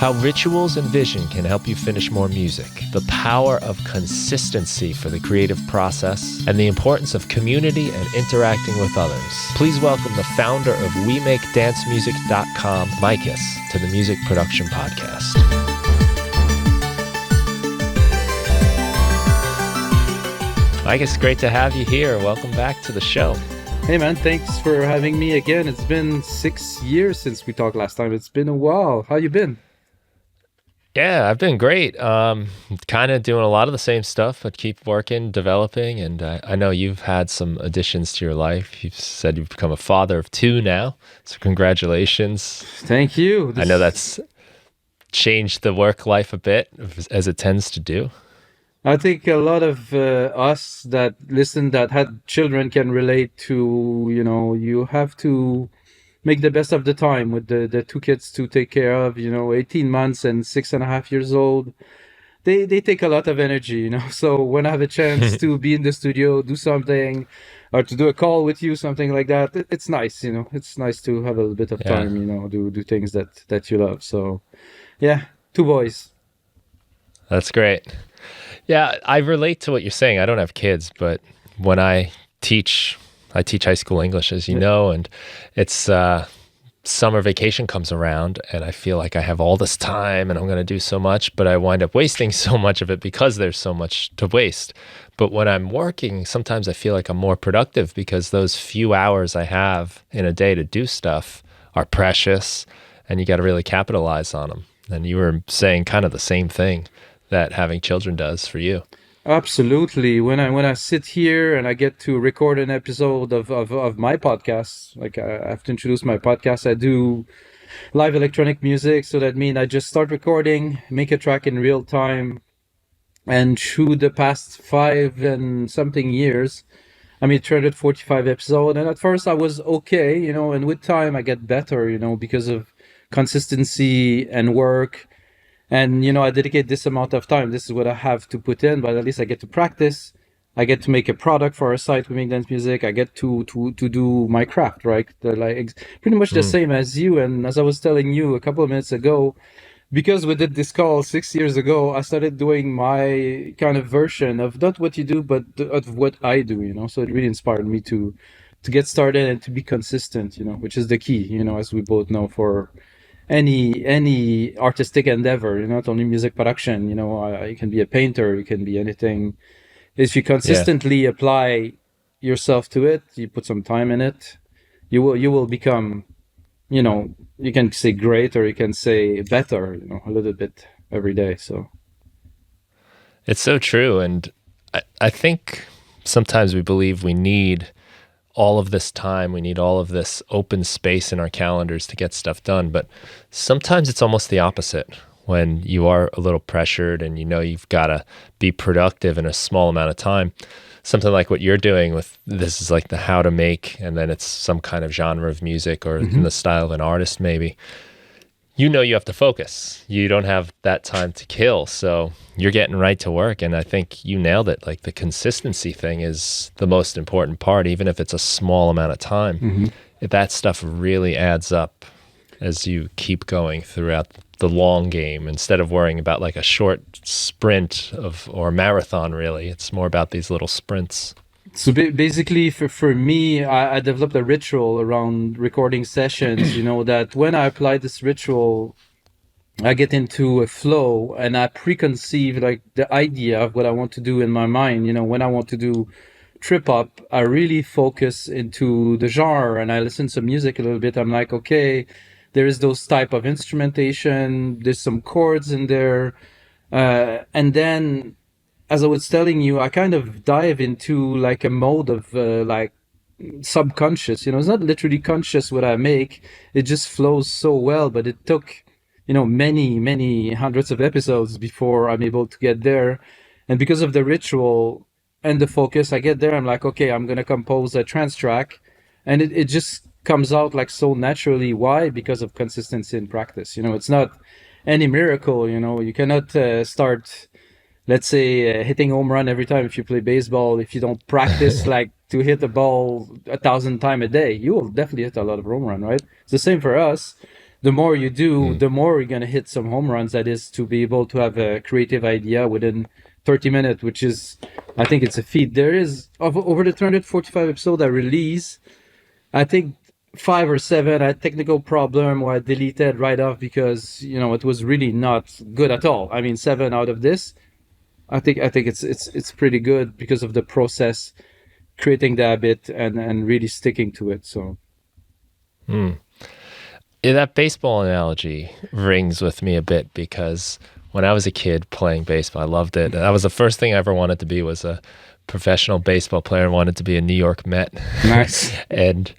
How rituals and vision can help you finish more music, the power of consistency for the creative process, and the importance of community and interacting with others. Please welcome the founder of WeMakeDanceMusic.com, Mikas, to the Music Production Podcast. Mikas, great to have you here. Welcome back to the show. Hey man, thanks for having me again. It's been 6 years since we talked last time. It's been a while. How you been? Yeah, I've been great. Kind of doing a lot of the same stuff, but keep working, developing. And I know you've had some additions to your life. You've said you've become a father of 2 now. So congratulations. Thank you. I know that's changed the work life a bit, as it tends to do. I think a lot of us that listen that had children can relate to, you have to make the best of the time with the 2 kids to take care of, 18 months and 6.5 years old. They take a lot of energy, So when I have a chance to be in the studio, do something, or to do a call with you, something like that, it's nice, It's nice to have a little bit of time, do things that you love. So, yeah, 2 boys. That's great. Yeah, I relate to what you're saying. I don't have kids, but when I teach high school English, as you know, and it's summer vacation comes around and I feel like I have all this time and I'm going to do so much, but I wind up wasting so much of it because there's so much to waste. But when I'm working, sometimes I feel like I'm more productive because those few hours I have in a day to do stuff are precious and you got to really capitalize on them. And you were saying kind of the same thing that having children does for you. Absolutely. When I sit here and I get to record an episode of my podcast, like I have to introduce my podcast, I do live electronic music. So that means I just start recording, make a track in real time, and through the past 5 and something years, I made 345 episodes. And at first I was okay, and with time I get better, because of consistency and work. And, I dedicate this amount of time. This is what I have to put in, but at least I get to practice. I get to make a product for our site, We Make Dance Music. I get to do my craft, right? Pretty much the same as you. And as I was telling you a couple of minutes ago, because we did this call 6 years ago, I started doing my kind of version of not what you do, but of what I do, So it really inspired me to get started and to be consistent, which is the key, as we both know for any artistic endeavor, not only music production. You can be a painter, you can be anything. If you consistently apply yourself to it, you put some time in it, you will become, you can say great or you can say better, a little bit every day. So it's so true. And I think sometimes we believe we need all of this time, we need all of this open space in our calendars to get stuff done. But sometimes it's almost the opposite. When you are a little pressured and you've got to be productive in a small amount of time, something like what you're doing with this is like the how to make, and then it's some kind of genre of music or in the style of an artist maybe. You have to focus. You don't have that time to kill. So you're getting right to work. And I think you nailed it. Like the consistency thing is the most important part, even if it's a small amount of time. That stuff really adds up as you keep going throughout the long game, instead of worrying about like a short sprint or marathon, really. It's more about these little sprints. So basically, for me, I developed a ritual around recording sessions, that when I apply this ritual, I get into a flow and I preconceive like the idea of what I want to do in my mind. When I want to do trip hop, I really focus into the genre and I listen to music a little bit. I'm like, okay, there is those type of instrumentation, there's some chords in there. And then, as I was telling you, I kind of dive into like a mode of like subconscious, it's not literally conscious what I make. It just flows so well, but it took, many, many hundreds of episodes before I'm able to get there. And because of the ritual and the focus, I get there, I'm like, okay, I'm going to compose a trance track. And it just comes out like so naturally. Why? Because of consistency in practice. It's not any miracle, you cannot start, let's say, hitting home run every time if you play baseball. If you don't practice like to hit the ball 1,000 times a day, you will definitely hit a lot of home run, right? It's the same for us. the more you do, Mm. the more you're gonna hit some home runs. That is to be able to have a creative idea within 30 minutes, which is, I think it's a feat. There is over the 345 episode I release, I think 5 or 7 I had technical problem or I deleted right off because it was really not good at all. I mean, 7 out of this, I think it's pretty good because of the process, creating the habit and really sticking to it. So Mm. Yeah, that baseball analogy rings with me a bit because when I was a kid playing baseball, I loved it. That was the first thing I ever wanted to be, was a professional baseball player. I wanted to be a New York Met. nice. And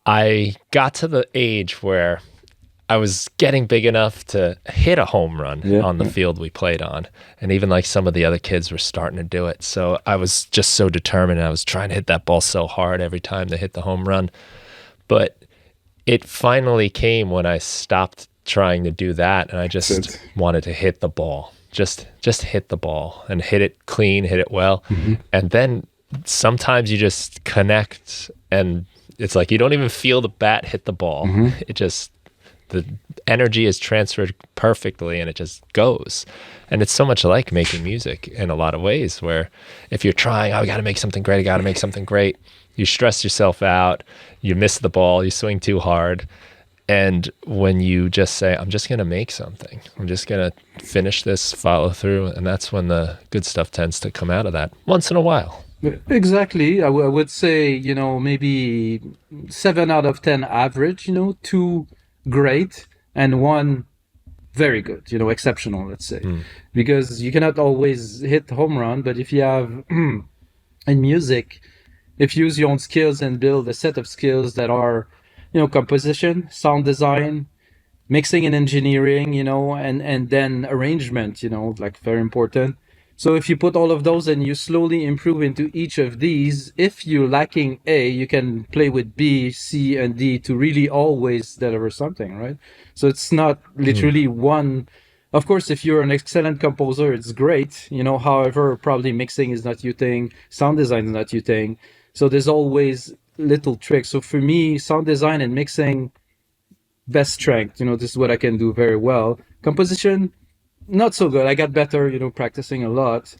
I got to the age where I was getting big enough to hit a home run Yeah, on the yeah. field we played on. And even like some of the other kids were starting to do it. So I was just so determined. I was trying to hit that ball so hard every time they hit the home run. But it finally came when I stopped trying to do that and I That's just it. wanted to hit the ball. Just hit the ball and hit it clean, hit it well. Mm-hmm. And then sometimes you just connect and it's like you don't even feel the bat hit the ball. Mm-hmm. It just, the energy is transferred perfectly and it just goes. And it's so much like making music in a lot of ways, where if you're trying, oh, I got to make something great, I got to make something great, you stress yourself out, you miss the ball, you swing too hard. And when you just say, I'm just going to make something, I'm just going to finish this, follow through, and that's when the good stuff tends to come out of that once in a while. Exactly. I would say, maybe 7 out of 10 average, two great and one very good, exceptional, let's say. Mm. Because you cannot always hit home run, but if you have in music, if you use your own skills and build a set of skills that are, composition, sound design, mixing and engineering, and then arrangement, like very important. So if you put all of those and you slowly improve into each of these, if you're lacking A, you can play with B, C, and D to really always deliver something, right? So it's not Mm. literally one. Of course, if you're an excellent composer, it's great, however, probably mixing is not your thing, sound design is not your thing. So there's always little tricks. So for me, sound design and mixing, best strength. This is what I can do very well. Composition, not so good. I got better, practicing a lot.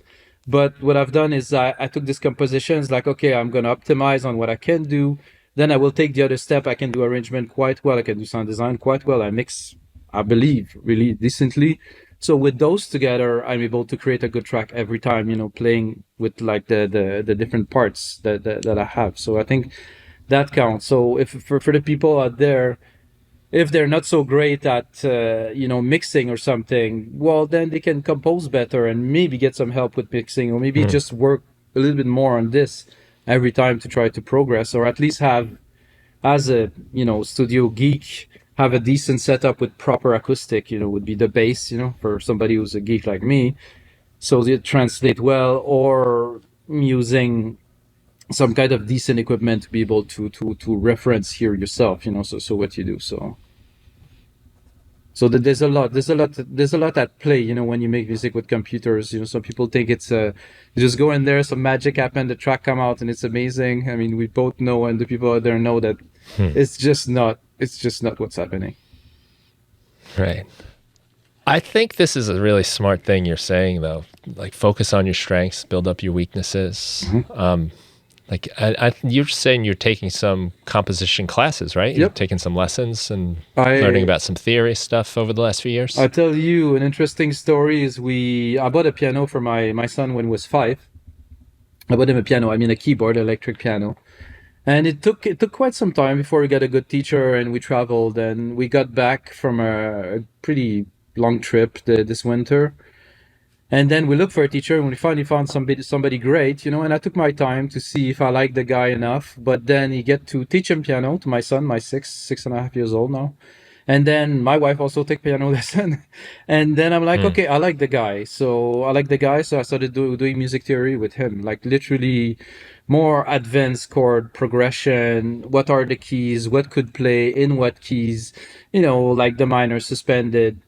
But what I've done is I took these compositions like, okay, I'm going to optimize on what I can do. Then I will take the other step. I can do arrangement quite well. I can do sound design quite well. I mix, I believe, really decently. So with those together, I'm able to create a good track every time, playing with like the different parts that I have. So I think that counts. So if for the people out there, if they're not so great at mixing or something, well, then they can compose better and maybe get some help with mixing, or maybe Mm. just work a little bit more on this every time to try to progress, or at least have, as a studio geek, have a decent setup with proper acoustic, would be the base, for somebody who's a geek like me, so they translate well, or using some kind of decent equipment to be able to reference here yourself, so what you do. So there's a lot at play, when you make music with computers. Some people think it's you just go in there, some magic happen, the track come out, and it's amazing. I mean, we both know, and the people out there know that Hmm. it's just not what's happening. Right. I think this is a really smart thing you're saying, though. Like, focus on your strengths, build up your weaknesses. Mhm. Like, you're saying you're taking some composition classes, right? You're Yep. taking some lessons and learning I about some theory stuff over the last few I years. tell you an interesting story is I bought a piano for my son when he was 5. I bought him a piano, I mean a keyboard, electric piano. And it took quite some time before we got a good teacher, and we traveled, and we got back from a pretty long trip this winter. And then we looked for a teacher, and we finally found somebody great, and I took my time to see if I liked the guy enough. But then he get to teach him piano to my son, my 6.5 years old now. And then my wife also took piano lesson. And then I'm like, Hmm. okay, I like the guy. So I started doing music theory with him, like literally more advanced chord progression. What are the keys? What could play in what keys? Like the minor, suspended,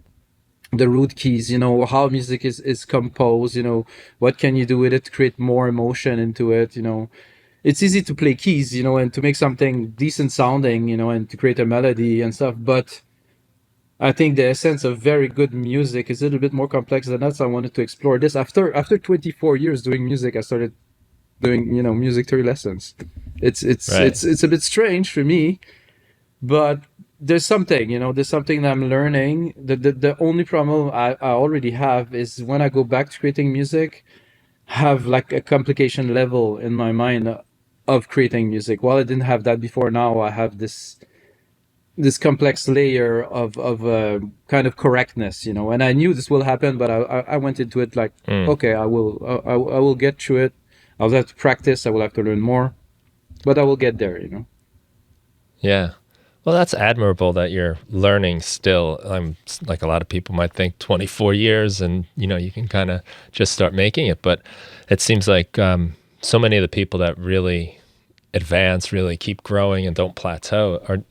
the root keys, how music is composed, what can you do with it to create more emotion into it. It's easy to play keys, and to make something decent sounding, and to create a melody and stuff. But I think the essence of very good music is a little bit more complex than that. So I wanted to explore this. After 24 years doing music, I started doing music theory lessons. Right. It's a bit strange for me, but there's something that I'm learning. The only problem I already have is when I go back to creating music, have like a complication level in my mind of creating music. While I didn't have that before, now I have this complex layer of kind of correctness, and I knew this will happen, but I went into it like, Mm. okay, I will get through it. I'll have to practice. I will have to learn more, but I will get there. Yeah. Well, that's admirable that you're learning still. Like a lot of people might think 24 years and, you can kind of just start making it. But it seems like so many of the people that really advance, really keep growing and don't plateau are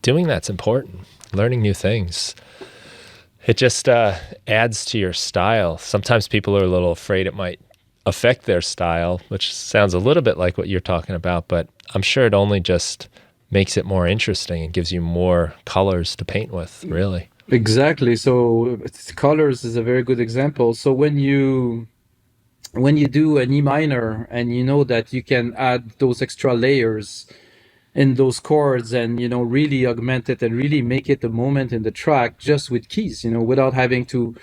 doing that's important, learning new things. It just adds to your style. Sometimes people are a little afraid it might affect their style, which sounds a little bit like what you're talking about, but I'm sure it only just makes it more interesting and gives you more colors to paint with, really. Exactly. So colors is a very good example. So when you do an E minor and you know that you can add those extra layers in those chords and really augment it and really make it a moment in the track just with keys, without having to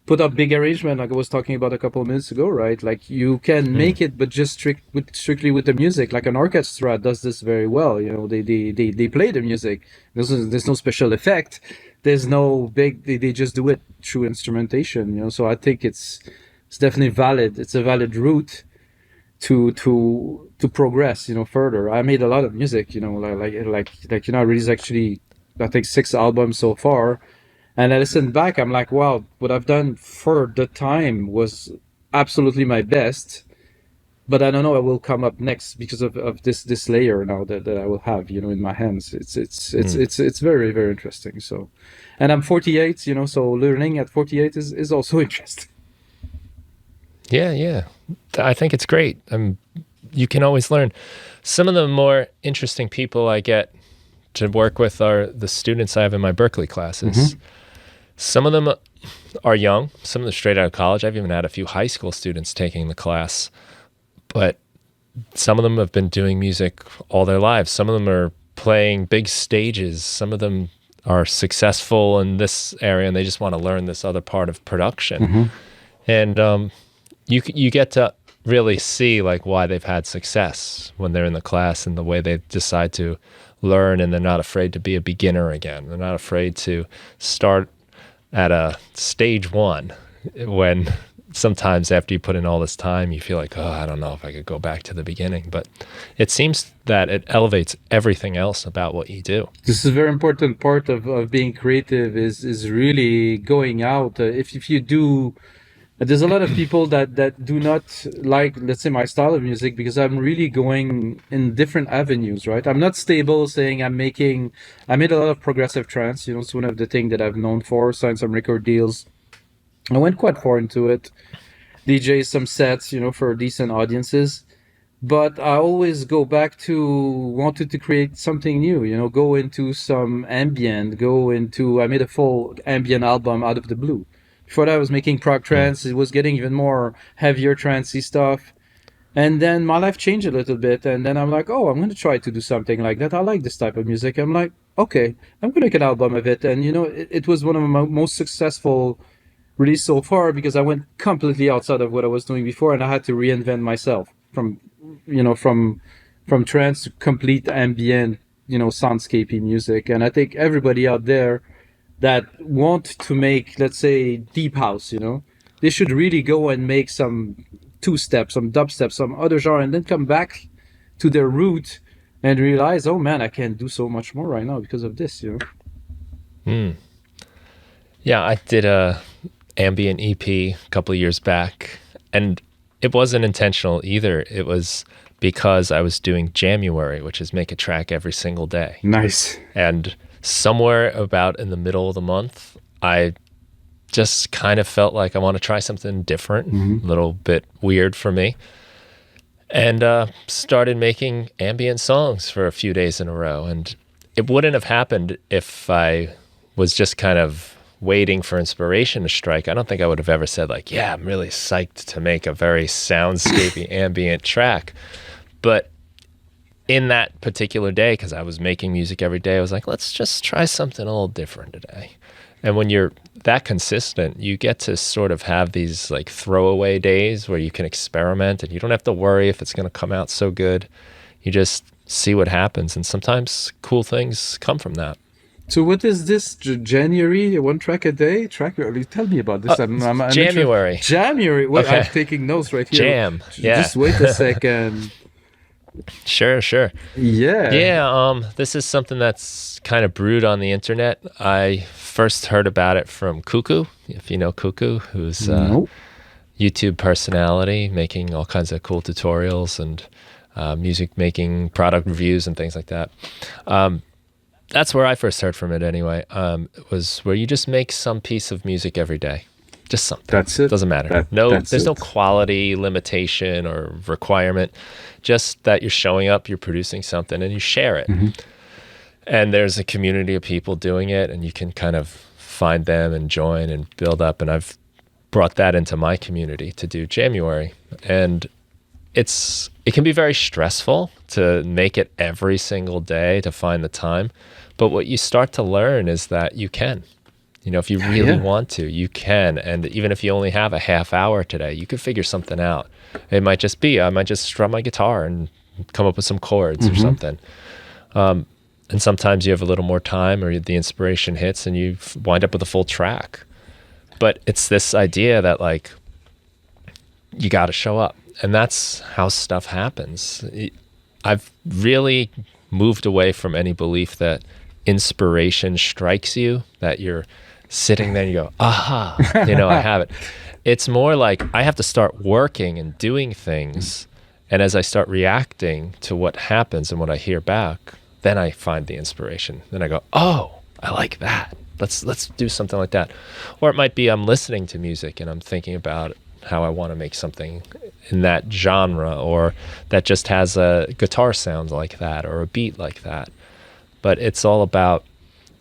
put up big arrangement like I was talking about a couple of minutes ago, right? Like you can Mm. make it, but just strictly with the music. Like an orchestra does this very well. They play the music. There's no special effect. There's no big. They just do it through instrumentation. So I think it's definitely valid. It's a valid route to progress. Further. I made a lot of music. I released actually I think 6 albums so far, and I listened back, I'm like, wow, what I've done for the time was absolutely my best. But I don't know what will come up next because of this layer now that I will have, in my hands. Mm. It's very, very interesting. So, and I'm 48, so learning at 48 is also interesting. Yeah, yeah. I think it's great. You can always learn. Some of the more interesting people I get to work with are the students I have in my Berkeley classes. Mm-hmm. Some of them are young, some of them straight out of college. I've even had a few high school students taking the class, but some of them have been doing music all their lives. Some of them are playing big stages. Some of them are successful in this area and they just want to learn this other part of production. Mm-hmm. And you get to really see like why they've had success when they're in the class and the way they decide to learn, and they're not afraid to be a beginner again. They're not afraid to start at a stage one when sometimes after you put in all this time, you feel like, oh, I don't know if I could go back to the beginning. But it seems that it elevates everything else about what you do. This is a very important part of being creative is really going out. If you do, there's a lot of people that do not like, let's say, my style of music because I'm really going in different avenues, right? I'm not stable saying I made a lot of progressive trance, it's one of the things that I've known for, signed some record deals. I went quite far into it, DJ some sets, for decent audiences. But I always go back to wanted to create something new, go into some ambient, I made a full ambient album out of the blue. Before that, I was making prog Mm. trance. It was getting even more heavier trancey stuff. And then my life changed a little bit. And then I'm like, oh, I'm going to try to do something like that. I like this type of music. I'm like, okay, I'm going to make an album of it. And, it was one of my most successful release so far because I went completely outside of what I was doing before, and I had to reinvent myself from you know from trance to complete ambient soundscapey music. And I think everybody out there that want to make, let's say, deep house, they should really go and make some two step, some dubstep, some other genre, and then come back to their root and realize, oh man, I can do so much more right now because of this. Mm. Yeah, I did a ambient EP a couple of years back, and it wasn't intentional either. It was because I was doing January, which is make a track every single day. Nice. And somewhere about in the middle of the month, I just kind of felt like I want to try something different, Mm-hmm. a little bit weird for me, and started making ambient songs for a few days in a row. And it wouldn't have happened if I was just kind of waiting for inspiration to strike, I don't think I would have ever said like, yeah, I'm really psyched to make a very soundscapey ambient track. But in that particular day, because I was making music every day, I was like, let's just try something a little different today. And when you're that consistent, you get to sort of have these like throwaway days where you can experiment and you don't have to worry if it's going to come out so good. You just see what happens. And sometimes cool things come from that. So what is this January? One track a day? Tell me about this. I'm January. January. Wait, Okay. I'm taking notes right here. Jam. Yeah. Just wait a second. Sure. Yeah. Yeah, this is something that's kind of brewed on the internet. I first heard about it from Cuckoo, if you know Cuckoo, who's a Nope. YouTube personality making all kinds of cool tutorials and music making product reviews and things like that. That's where I first heard from it anyway. It was where you just make some piece of music every day. Just something. That's it. Doesn't matter. There's no quality limitation or requirement. Just that you're showing up, you're producing something, and you share it. Mm-hmm. And there's a community of people doing it, and you can kind of find them and join and build up. And I've brought that into my community to do January. And it can be very stressful to make it every single day, to find the time. But what you start to learn is that you can. You know, if you really want to, you can. And even if you only have a half hour today, you could figure something out. It might just be, I might just strum my guitar and come up with some chords or something. And sometimes you have a little more time or the inspiration hits and you wind up with a full track. But it's this idea that like, you got to show up. And that's how stuff happens. I've really moved away from any belief that inspiration strikes you, that you're sitting there and you go, aha, I have it. It's more like I have to start working and doing things. And as I start reacting to what happens and what I hear back, then I find the inspiration. Then I go, oh, I like that. Let's do something like that. Or it might be I'm listening to music and I'm thinking about how I want to make something in that genre, or that just has a guitar sound like that or a beat like that. But it's all about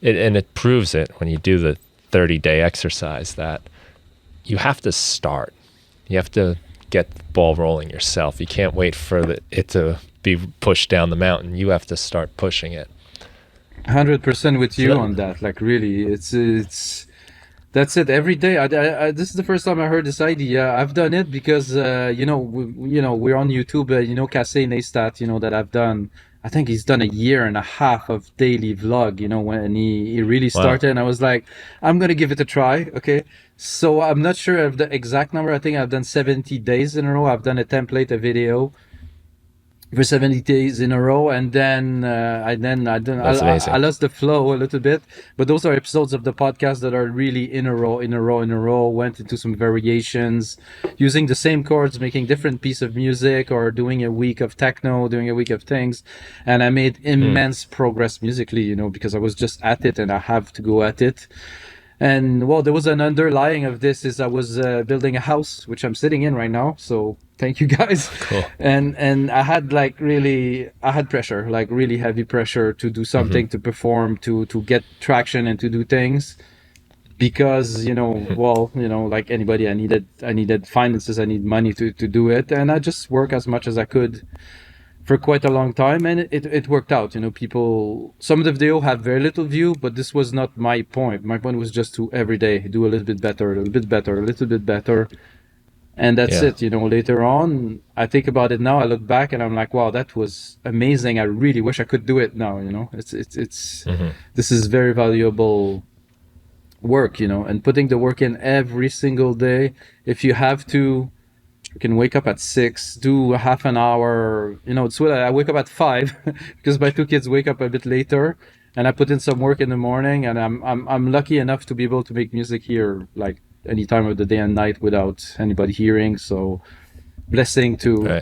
it, and it proves it when you do the 30-day exercise that you have to start. You have to get the ball rolling yourself. You can't wait for it to be pushed down the mountain. You have to start pushing it. 100% with you on that. Like really, it's that's it. Every day. This is the first time I heard this idea. I've done it because we're on YouTube. Casey Neistat. That I've done. I think he's done a year and a half of daily vlog. When he really started, and I was like, I'm gonna give it a try. Okay. So I'm not sure of the exact number. I think I've done 70 days in a row. I've done a video for 70 days in a row, and then I lost the flow a little bit. But those are episodes of the podcast that are really in a row. Went into some variations, using the same chords, making different piece of music, or doing a week of techno, doing a week of things. And I made immense progress musically, because I was just at it, and I have to go at it. And well, there was an underlying of this is I was building a house, which I'm sitting in right now. So thank you guys. Cool. And I had pressure, like really heavy pressure to do something, to perform, to get traction and to do things. Because, like anybody, I needed finances, I need money to do it. And I just work as much as I could for quite a long time, and it worked out. People, some of the video have very little view, but this was not my point. My point was just to every day do a little bit better, and that's it. Later on, I think about it now, I look back and I'm like, wow, that was amazing. I really wish I could do it now. It's this is very valuable work, and putting the work in every single day. If you have to, you can wake up at 6, do a half an hour. It's what I wake up at 5 because my 2 kids wake up a bit later, and I put in some work in the morning. And I'm lucky enough to be able to make music here, like any time of the day and night, without anybody hearing. So, blessing to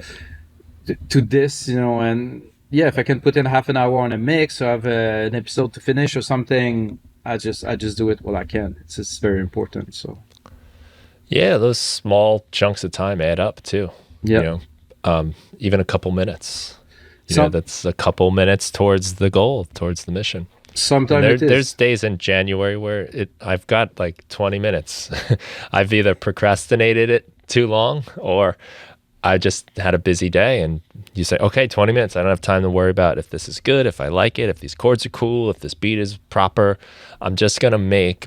this, and yeah, if I can put in half an hour on a mix, or have an episode to finish or something, I just do it while I can. It's just very important. So. Yeah, those small chunks of time add up too. Yeah. Even a couple minutes. That's a couple minutes towards the goal, towards the mission. And Sometimes it there's is. days in January where I've got like 20 minutes. I've either procrastinated it too long or I just had a busy day, and you say, okay, 20 minutes. I don't have time to worry about if this is good, if I like it, if these chords are cool, if this beat is proper. I'm just going to make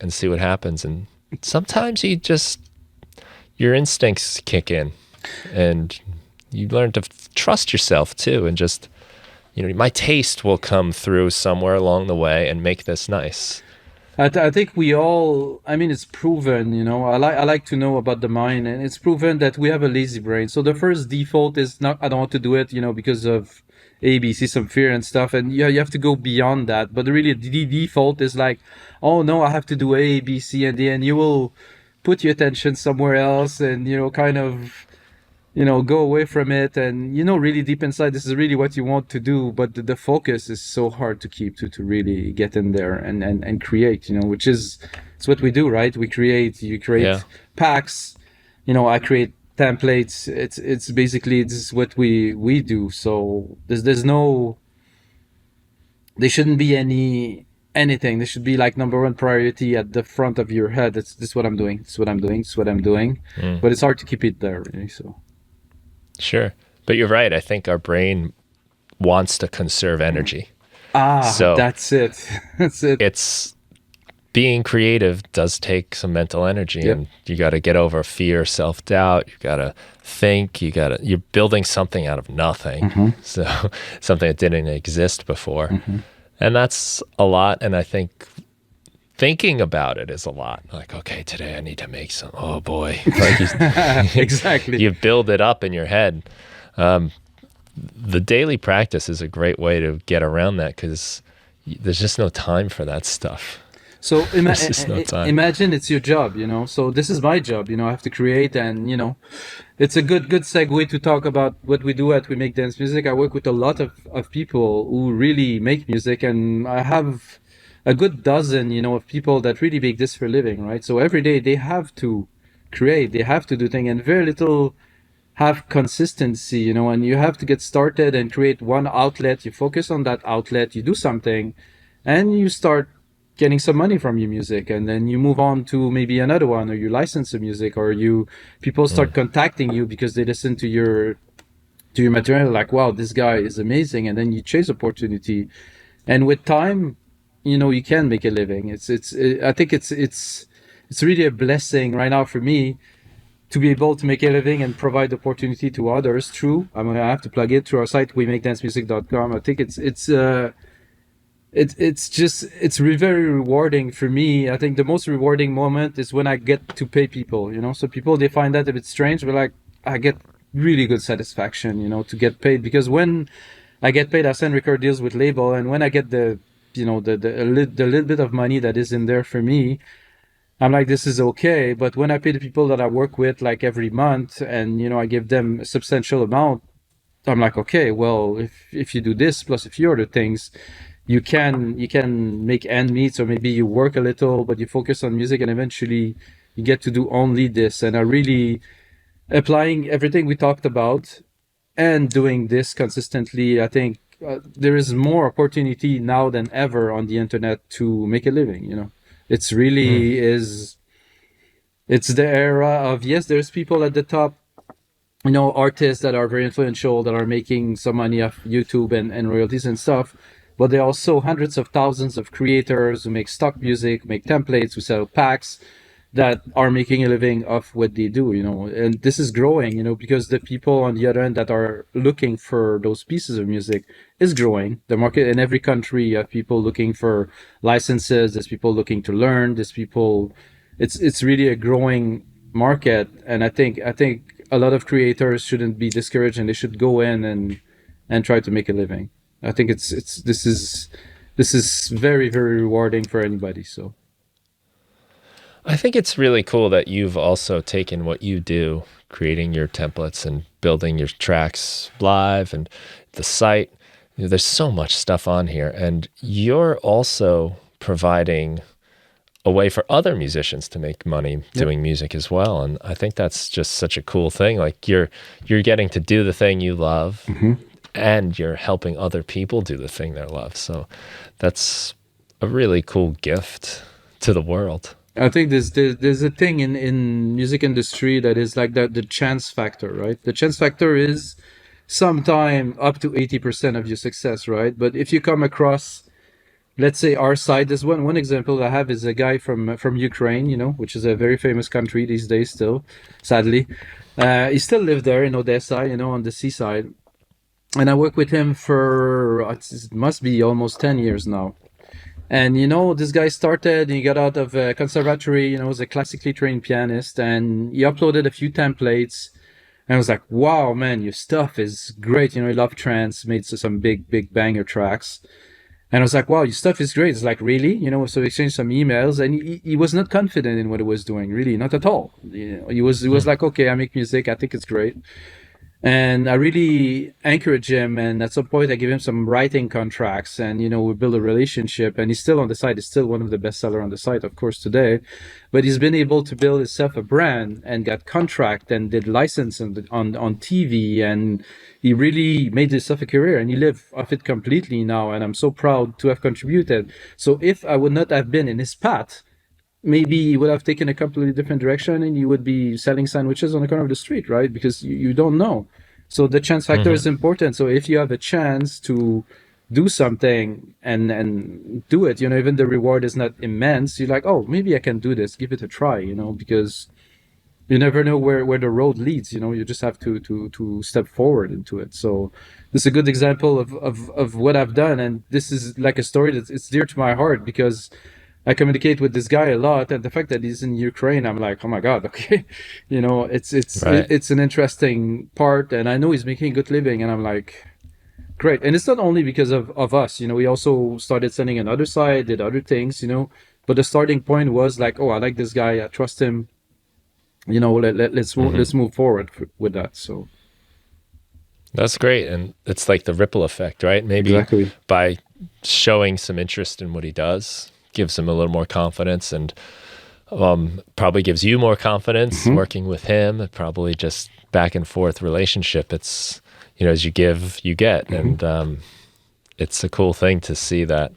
and see what happens. And sometimes your instincts kick in and you learn to trust yourself too. And just, my taste will come through somewhere along the way and make this nice. I think we all, I mean, it's proven, I like to know about the mind, and it's proven that we have a lazy brain. So the first default is not, I don't want to do it, because of ABC, some fear and stuff. And yeah, you have to go beyond that. But really, the default is like, oh no, I have to do A, B, C, and D. And you will put your attention somewhere else and, kind of go away from it. And really deep inside, this is really what you want to do, but the focus is so hard to keep, to really get in there and create, which is, it's what we do, right? You Yeah. create packs, I create templates. It's basically, this is what we do. So there's no, there shouldn't be anything. There should be like number one priority at the front of your head. This is what I'm doing. This is what I'm doing. This is what I'm doing. Mm, But it's hard to keep it there, really. So sure. But you're right. I think our brain wants to conserve energy. So that's it. That's it. it's being creative does take some mental energy, Yep. and you got to get over fear, self-doubt. You got to think, you're building something out of nothing. So something that didn't exist before. And that's a lot. And I think thinking about it is a lot. Like, okay, today I need to make some, oh boy, like Exactly. you build it up in your head. The daily practice is a great way to get around that, because there's just no time for that stuff. So There's just no time. imagine it's your job, So this is my job, I have to create, and it's a good segue to talk about what we do at We Make Dance Music. I work with a lot of people who really make music, and I have a good dozen, of people that really make this for a living, right? So every day they have to create, they have to do things, and very little have consistency, and you have to get started and create one outlet. You focus on that outlet, you do something, and you start getting some money from your music, and then you move on to maybe another one, or you license the music, or people start contacting you because they listen to your material, like, wow, this guy is amazing, and then you chase opportunity, and with time, you can make a living. I think it's really a blessing right now for me to be able to make a living and provide opportunity to others through, I mean, I have to plug it through our site, wemakedancemusic.com. I think it's very rewarding for me. I think the most rewarding moment is when I get to pay people, So people, they find that a bit strange, but like, I get really good satisfaction, to get paid, because when I get paid, I send record deals with label, and when I get the little bit of money that is in there for me, I'm like, this is okay. But when I pay the people that I work with, like every month, and I give them a substantial amount, I'm like, okay, well, if you do this plus a few other things, you can make end meets, or maybe you work a little, but you focus on music, and eventually you get to do only this. And I really applying everything we talked about and doing this consistently. I think there is more opportunity now than ever on the internet to make a living. It's Mm. really is. It's the era of, yes, there's people at the top, artists that are very influential, that are making some money off YouTube and royalties and stuff. But there are also hundreds of thousands of creators who make stock music, make templates, who sell packs, that are making a living off what they do, and this is growing, because the people on the other end that are looking for those pieces of music is growing. The market in every country, you have people looking for licenses, there's people looking to learn, there's people, it's really a growing market. And I think a lot of creators shouldn't be discouraged, and they should go in and try to make a living. I think this is very, very rewarding for anybody. So I think it's really cool that you've also taken what you do, creating your templates and building your tracks live and the site. There's so much stuff on here, and you're also providing a way for other musicians to make money doing music as well. And I think that's just such a cool thing. Like you're getting to do the thing you love, and you're helping other people do the thing they love. So that's a really cool gift to the world. I think there's a thing in music industry that is like that, the chance factor, right? The chance factor is sometime up to 80% of your success, right? But if you come across, let's say our side, there's one example I have is a guy from Ukraine, which is a very famous country these days still, sadly. He still lived there in Odessa, on the seaside. And I worked with him for it must be almost 10 years now. And this guy started, he got out of a conservatory, was a classically trained pianist, and he uploaded a few templates. And I was like, wow, man, your stuff is great. He loved trance, made some big banger tracks. And I was like, wow, your stuff is great. It's like, really? So we exchanged some emails, and he was not confident in what he was doing, really, not at all. He was like, okay, I make music, I think it's great. And I really encourage him. And at some point, I give him some writing contracts, and we build a relationship. And he's still on the site. He's still one of the best sellers on the site, of course, today. But he's been able to build himself a brand and got contract and did license on TV, and he really made himself a career. And he live off it completely now. And I'm so proud to have contributed. So if I would not have been in his path, maybe you would have taken a completely different direction and you would be selling sandwiches on the corner of the street, right? Because you don't know. So the chance factor is important. So if you have a chance to do something and do it, even the reward is not immense, you're like, oh, maybe I can do this, give it a try, because you never know where the road leads. You just have to step forward into it. So this is a good example of what I've done. And this is like a story it's dear to my heart, because I communicate with this guy a lot, and the fact that he's in Ukraine, I'm like, oh my god, okay, Right. it's an interesting part, and I know he's making a good living, and I'm like, great. And it's not only because of us, we also started sending another side, did other things, but the starting point was like, oh, I like this guy, I trust him, let's move forward with that. So That's great. And it's like the ripple effect, right? Maybe exactly. by showing some interest in what he does, gives him a little more confidence, and probably gives you more confidence working with him. It probably just back and forth relationship. It's, as you give, you get. And it's a cool thing to see that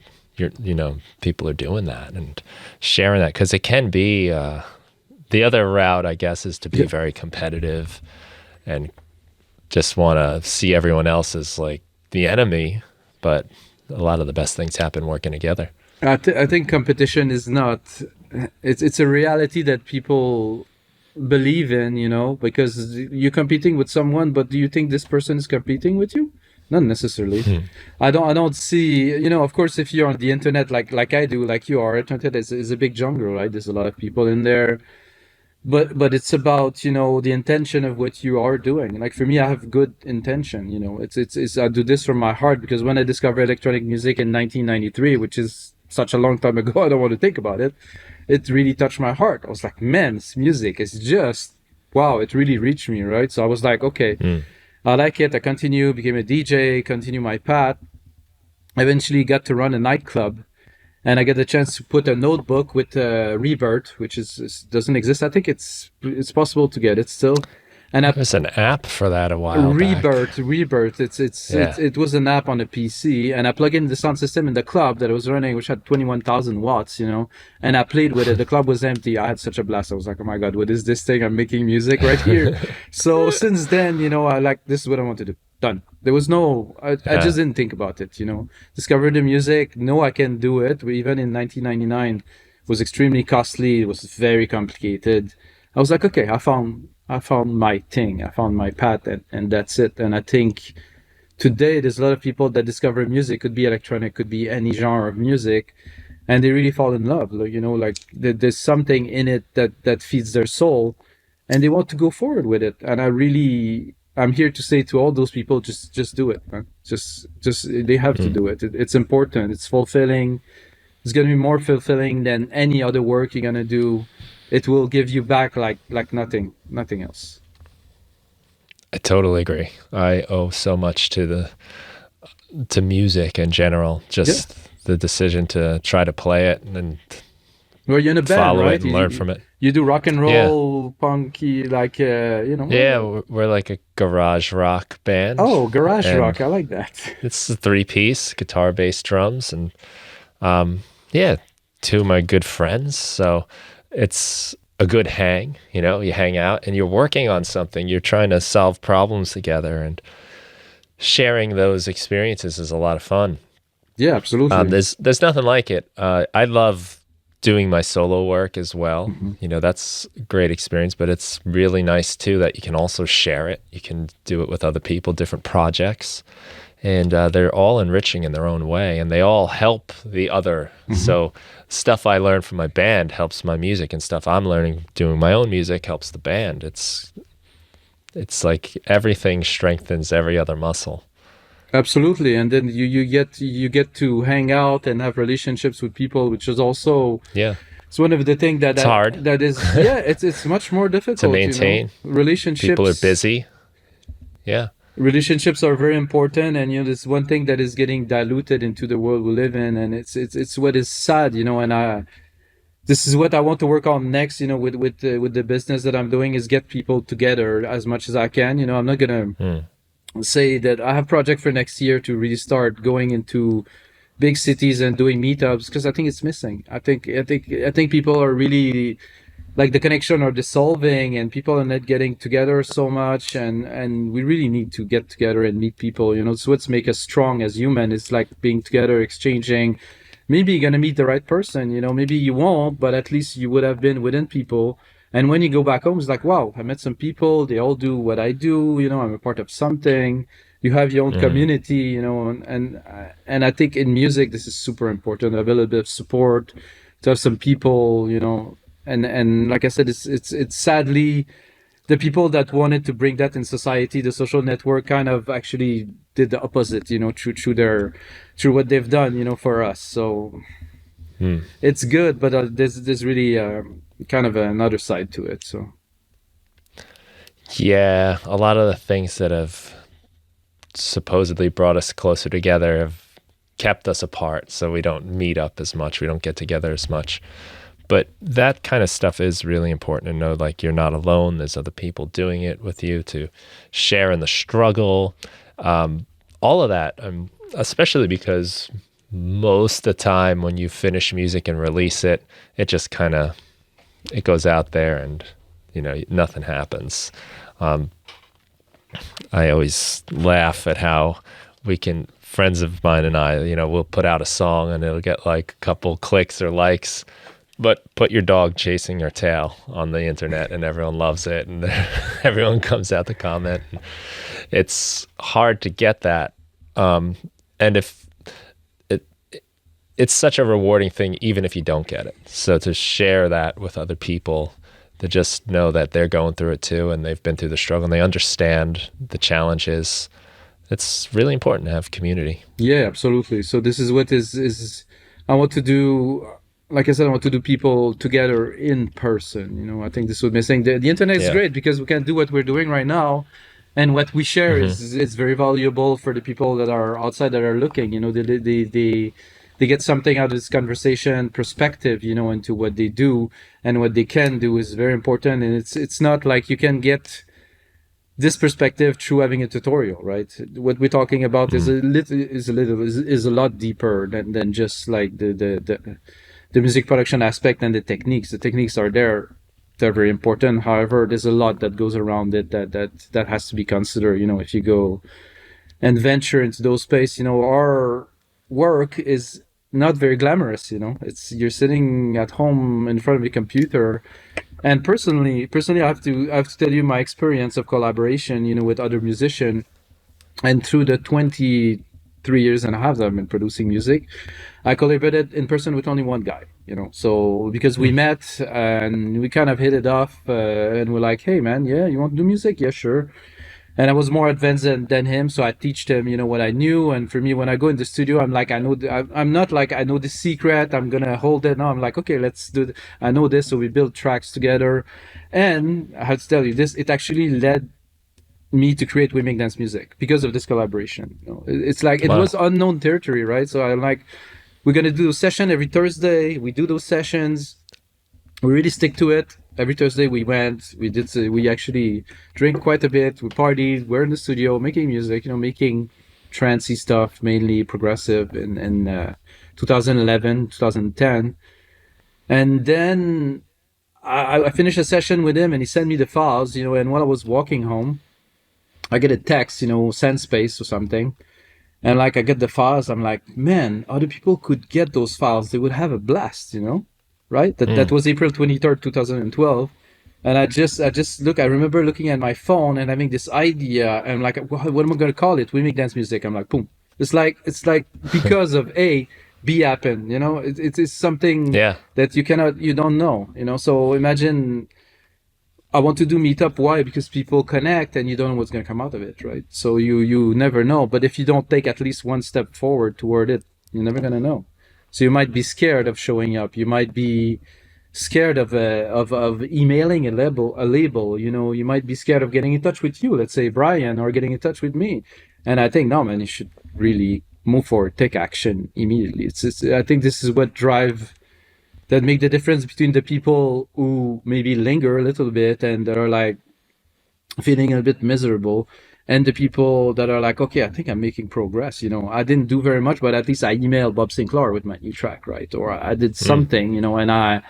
people are doing that and sharing that, because it can be, the other route, I guess, is to be Yeah. very competitive and just want to see everyone else as like the enemy. But a lot of the best things happen working together. I think competition is not. It's a reality that people believe in, because you're competing with someone, but do you think this person is competing with you? Not necessarily. I don't see, of course, if you're on the internet like I do, like you are, internet is a big jungle, right? There's a lot of people in there. But it's about, the intention of what you are doing. Like for me, I have good intention, it's I do this from my heart, because when I discovered electronic music in 1993, which is such a long time ago, I don't want to think about it. It really touched my heart. I was like, man, this music is just, wow, it really reached me, right? So I was like, okay, I like it. I continue, became a DJ, continue my path. Eventually got to run a nightclub, and I get the chance to put a notebook with Rebirth, which doesn't exist. I think it's possible to get it still. And I There's an app for that a while back. Rebirth. Yeah. It was an app on a PC, and I plugged in the sound system in the club that I was running, which had 21,000 watts, and I played with it. The club was empty. I had such a blast. I was like, oh my god, what is this thing? I'm making music right here. So since then, I like, this is what I want to do. Done. There was no, I just didn't think about it. Discovered the music. No, I can do it. Even in 1999, it was extremely costly. It was very complicated. I was like, okay, I found my thing. I found my path, and that's it. And I think today there's a lot of people that discover music. Could be electronic, could be any genre of music, and they really fall in love. Like there's something in it that feeds their soul, and they want to go forward with it. And I'm here to say to all those people, just do it, man. Just they have to do it. It's important. It's fulfilling. It's gonna be more fulfilling than any other work you're gonna do. It will give you back like nothing else. I totally agree. I owe so much to music in general. Yeah. Just the decision to try to play it and Were you in a band, follow it right? and learn from it. You do rock and Yeah. roll, punky, like Yeah, we're like a garage rock band, oh, garage rock. and I like that. it's a three-piece guitar, bass, drums, and yeah, two of my good friends. So it's a good hang. You hang out and you're working on something. You're trying to solve problems together, and sharing those experiences is a lot of fun. Yeah, absolutely. There's nothing like it. I love doing my solo work as well. Hmm. That's a great experience, but it's really nice too that you can also share it. You can do it with other people, different projects, and they're all enriching in their own way, and they all help the other. Hmm. So stuff I learned from my band helps my music, and stuff I'm learning doing my own music helps the band. It's like everything strengthens every other muscle. Absolutely, and then you get to hang out and have relationships with people, which is also Yeah, it's one of the things that it's hard that is yeah, it's much more to difficult, maintain. People are relationships. busy. Yeah. Relationships are very important, and there's one thing that is getting diluted into the world we live in, and it's what is sad, and I this is what I want to work on next, with the business that I'm doing, is get people together as much as I can. I'm not gonna Mm. say that I have project for next year to really start going into big cities and doing meetups, because I think it's missing. I think people are really like the connection are dissolving, and people are not getting together so much, and we really need to get together and meet people. It's what's make us strong as human. It's like being together, exchanging. Maybe you're gonna meet the right person, maybe you won't, but at least you would have been within people. And when you go back home, it's like, wow, I met some people, they all do what I do, I'm a part of something. You have your own Mm. community, and I think in music this is super important to have a little bit of support, to have some people, and like I said, it's sadly the people that wanted to bring that in society, the social network, kind of actually did the opposite, through what they've done, for us. So Mm. it's good, but there's really kind of another side to it. So Yeah, a lot of the things that have supposedly brought us closer together have kept us apart. So we don't meet up as much. We don't get together as much. But that kind of stuff is really important to know. Like, you're not alone. There's other people doing it with you, to share in the struggle. All of that, especially because most of the time when you finish music and release it, it just kind of it goes out there, and nothing happens. I always laugh at how friends of mine and I, we'll put out a song and it'll get like a couple clicks or likes, but put your dog chasing your tail on the internet and everyone loves it, and everyone comes out to comment. It's hard to get that. And if it, it's such a rewarding thing, even if you don't get it. So to share that with other people, to just know that they're going through it too, and they've been through the struggle and they understand the challenges. It's really important to have community. yeah, absolutely. So this is what is I want to do. Like I said, I want to do people together in person. I think this is what missing. The internet is Yeah. great because we can do what we're doing right now, and what we share Hmm. is very valuable for the people that are outside that are looking. They get something out of this conversation, perspective, into what they do and what they can do is very important. And it's not like you can get this perspective through having a tutorial, right? What we're talking about is Hmm. a lot deeper than just like the music production aspect and the techniques. The techniques are there; they're very important. However, there's a lot that goes around it that has to be considered. If you go and venture into those space, our work is not very glamorous. It's you're sitting at home in front of a computer. And personally, I have to tell you my experience of collaboration, with other musicians, and through the 23 years and a half that I've been producing music, I collaborated in person with only one guy. So because we met and we kind of hit it off, and we're like, hey man, yeah, you want to do music? Yeah, sure. And I was more advanced than him, so I teach him, what I knew. And for me, when I go in the studio, I'm like, I'm not like I know the secret. I'm gonna hold it. No, I'm like, okay, let's do. I know this, so we build tracks together. And I have to tell you, this it actually led me to create We Make Dance Music because of this collaboration. It's like it Wow. was unknown territory, right? So I'm like, we're gonna do a session every Thursday. We do those sessions. we really stick to it. Every Thursday we went, we actually drink quite a bit. We partied. We're in the studio making music, making trancy stuff, mainly progressive in 2011, 2010. And then I finished a session with him and he sent me the files, and while I was walking home, I get a text, send space or something. And like I get the files, I'm like, man, other people could get those files. They would have a blast, right? That was April 23rd, 2012. And I just look. I remember looking at my phone and having this idea. And like, what am I going to call it? We make dance music. I'm like, boom. It's like because of A, B happen. It's something Yeah. that you don't know. So imagine I want to do meetup. Why? Because people connect and you don't know what's going to come out of it, right? So you never know. But if you don't take at least one step forward toward it, you're never going to know. So you might be scared of showing up. You might be scared of emailing a label. You might be scared of getting in touch with you, let's say Brian, or getting in touch with me. And I think, no, man, you should really move forward, take action immediately. I think this is what that make the difference between the people who maybe linger a little bit and that are like feeling a bit miserable, and the people that are like, okay, I think I'm making progress. I didn't do very much, but at least I emailed Bob Sinclair with my new track, right? Or I did something, and I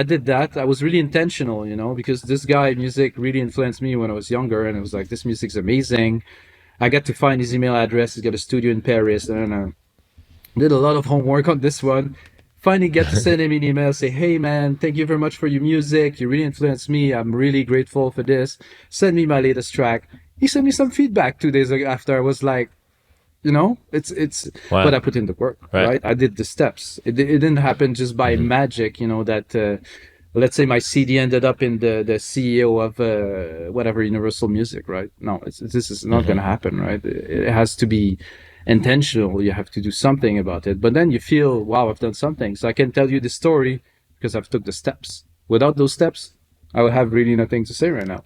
did that. I was really intentional, because this guy music really influenced me when I was younger, and it was like, this music's amazing. I got to find his email address. He's got a studio in Paris, and I did a lot of homework on this one. Finally get to send him an email, say, hey man, thank you very much for your music. You really influenced me. I'm really grateful for this. Send me my latest track. He sent me some feedback 2 days after. I was like, it's Wow. but I put in the work, right? I did the steps. It didn't happen just by magic, that let's say my CD ended up in the CEO of whatever Universal Music, right? No, this is not going to happen, right? It has to be intentional. You have to do something about it. But then you feel, wow, I've done something. So I can tell you the story because I've took the steps. Without those steps, I would have really nothing to say right now.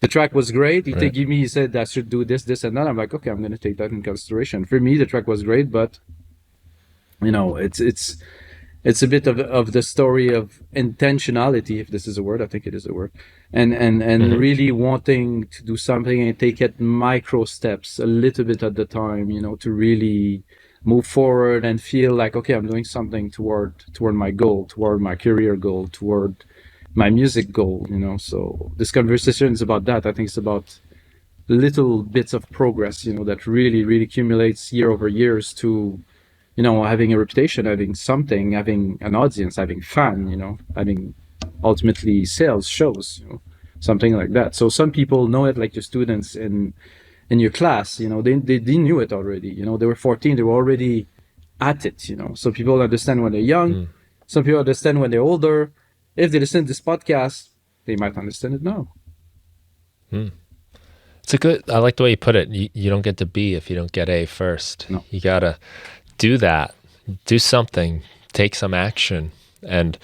The track was great. He said I should do this, this, and that. I'm like, okay, I'm going to take that in consideration. For me, the track was great, but it's a bit of the story of intentionality, if this is a word. I think it is a word, and really wanting to do something and take it micro steps, a little bit at the time, to really move forward and feel like, okay, I'm doing something toward my goal, toward my career goal, toward my music goal, So this conversation is about that. I think it's about little bits of progress, that really, really accumulates year over years to, having a reputation, having something, having an audience, having fan, having ultimately sales shows, something like that. So some people know it, like your students in your class, they knew it already. They were 14, they were already at it, So people understand when they're young. Some people understand when they're older. If they listen to this podcast, they might understand it now. I like the way you put it. You don't get to B if you don't get A first. No. You got to do that, do something, take some action, and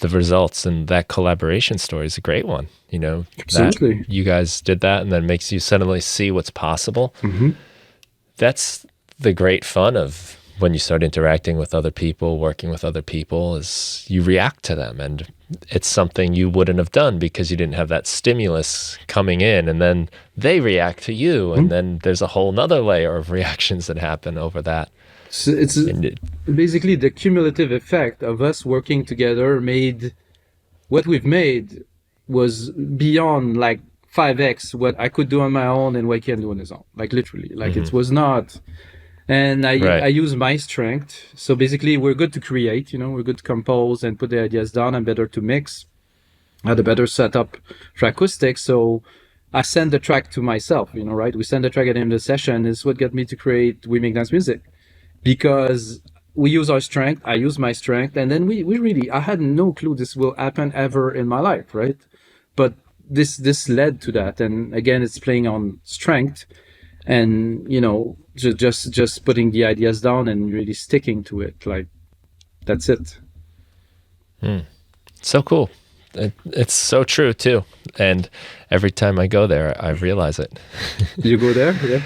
the results and that collaboration story is a great one. Absolutely. That you guys did that, and then makes you suddenly see what's possible. That's the great fun of when you start interacting with other people, working with other people, is you react to them, and it's something you wouldn't have done because you didn't have that stimulus coming in, and then they react to you, and then there's a whole nother layer of reactions that happen over that. So it's basically the cumulative effect of us working together made what we've made was beyond like 5x what I could do on my own and what he can do on his own. Like literally, like it was not. And I use my strength. So basically, we're good to create. We're good to compose and put the ideas down. I'm better to mix. I had a better setup for acoustics. So I send the track to myself. Right? We send the track at the end of the session. Is what got me to create We Make Dance Music. Because we use our strength, I use my strength, and then we really, I had no clue this will happen ever in my life, right? But this led to that, and again, it's playing on strength, and just putting the ideas down and really sticking to it, like that's it. So cool. It's so true too, and every time I go there, I realize it. You go there, yeah.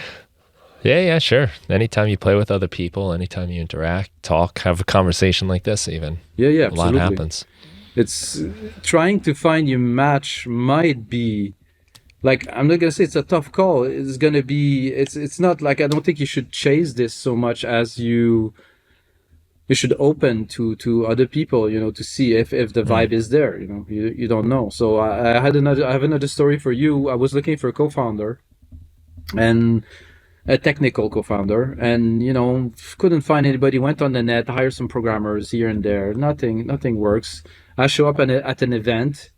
Yeah, sure. Anytime you play with other people, anytime you interact, talk, have a conversation like this even. Yeah, a absolutely. lot happens. It's trying to find your match might be like, I'm not gonna say it's a tough call. It's gonna be, it's not like, I don't think you should chase this so much as you should open to other people, to see if the Mm, vibe is there. You don't know. So I have another story for you. I was looking for a co-founder, and a technical co-founder, and couldn't find anybody. Went on the net, hired some programmers here and there. Nothing works. I show up at an event.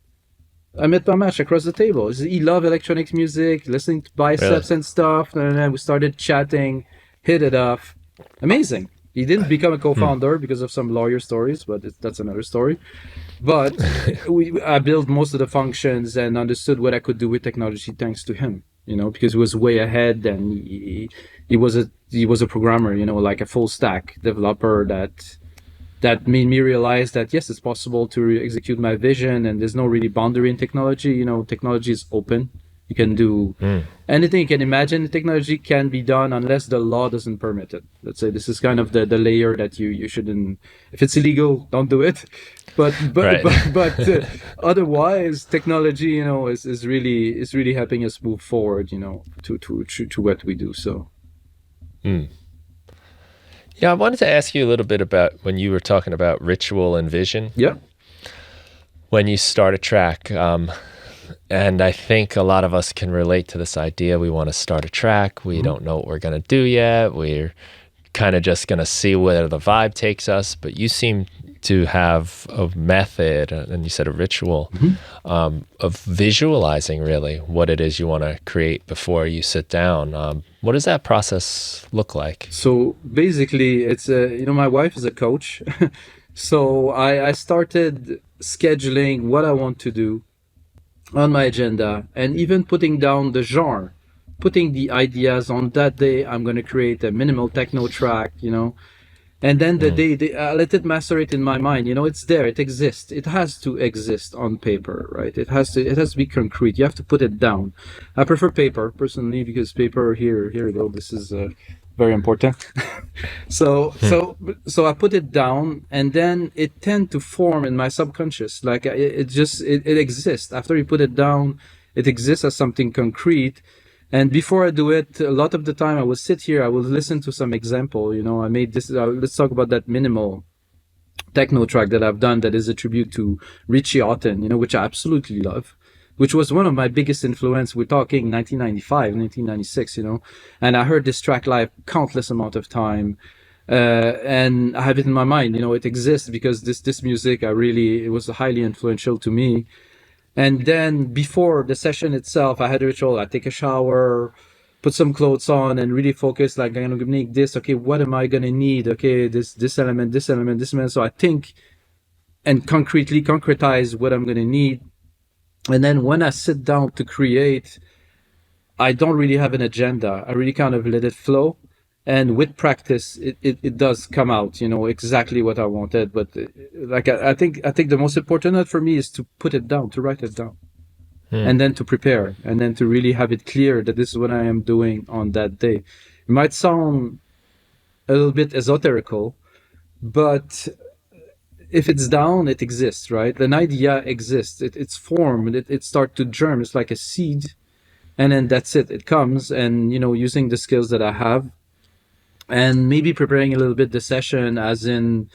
I met my match across the table. He loved electronic music, listening to really? Biceps and stuff. And then we started chatting, hit it off. Amazing. He didn't become a Hmm. co-founder because of some lawyer stories, but that's another story. But I built most of the functions and understood what I could do with technology thanks to him. Because he was way ahead, and he was a programmer. Like a full stack developer that made me realize that yes, it's possible to execute my vision, and there's no really boundary in technology. Technology is open. You can do Mm, anything you can imagine. Technology can be done unless the law doesn't permit it. Let's say this is kind of the layer that you shouldn't. If it's illegal, don't do it. But but right. but but otherwise, technology, is really helping us move forward. To what we do. So Mm. Yeah, I wanted to ask you a little bit about when you were talking about ritual and vision. yeah. When you start a track, and I think a lot of us can relate to this idea. We want to start a track. We Mhm. don't know what we're going to do yet. We're kind of just going to see where the vibe takes us. But you seem to have a method, and you said a ritual, Mhm. of visualizing really what it is you want to create before you sit down. What does that process look like? So basically, it's my wife is a coach, so I started scheduling what I want to do on my agenda, and even putting down the genre, putting the ideas on that day. I'm going to create a minimal techno track, and then the Mm, day I let it macerate in my mind. It's there, it exists, it has to exist on paper, right? It has to be concrete. You have to put it down. I prefer paper personally, because paper, here we go, this is very important. so hmm, so so I put it down, and then it tend to form in my subconscious. Like it exists after you put it down. It exists as something concrete. And before I do it, a lot of the time I will sit here, I will listen to some example. I made this. Let's talk about that minimal techno track that I've done, that is a tribute to Richie Otten, which I absolutely love, which was one of my biggest influence. We're talking 1995, 1996, and I heard this track live countless amount of time. And I have it in my mind. It exists because this music, it was highly influential to me. And then before the session itself, I had a ritual. I take a shower, put some clothes on, and really focus. Like, I'm gonna make this. Okay, what am I gonna need? Okay, this element, this element, this element. So I think and concretize what I'm gonna need. And then when I sit down to create, I don't really have an agenda. I really kind of let it flow. And with practice, it does come out, exactly what I wanted. But like I think the most important for me is to put it down, to write it down, hmm. and then to prepare, and then to really have it clear that this is what I am doing on that day. It might sound a little bit esoterical, but if it's down, it exists, right? An idea exists. It's formed. It starts to germ. It's like a seed, and then that's it. It comes, and using the skills that I have, and maybe preparing a little bit the session, as in,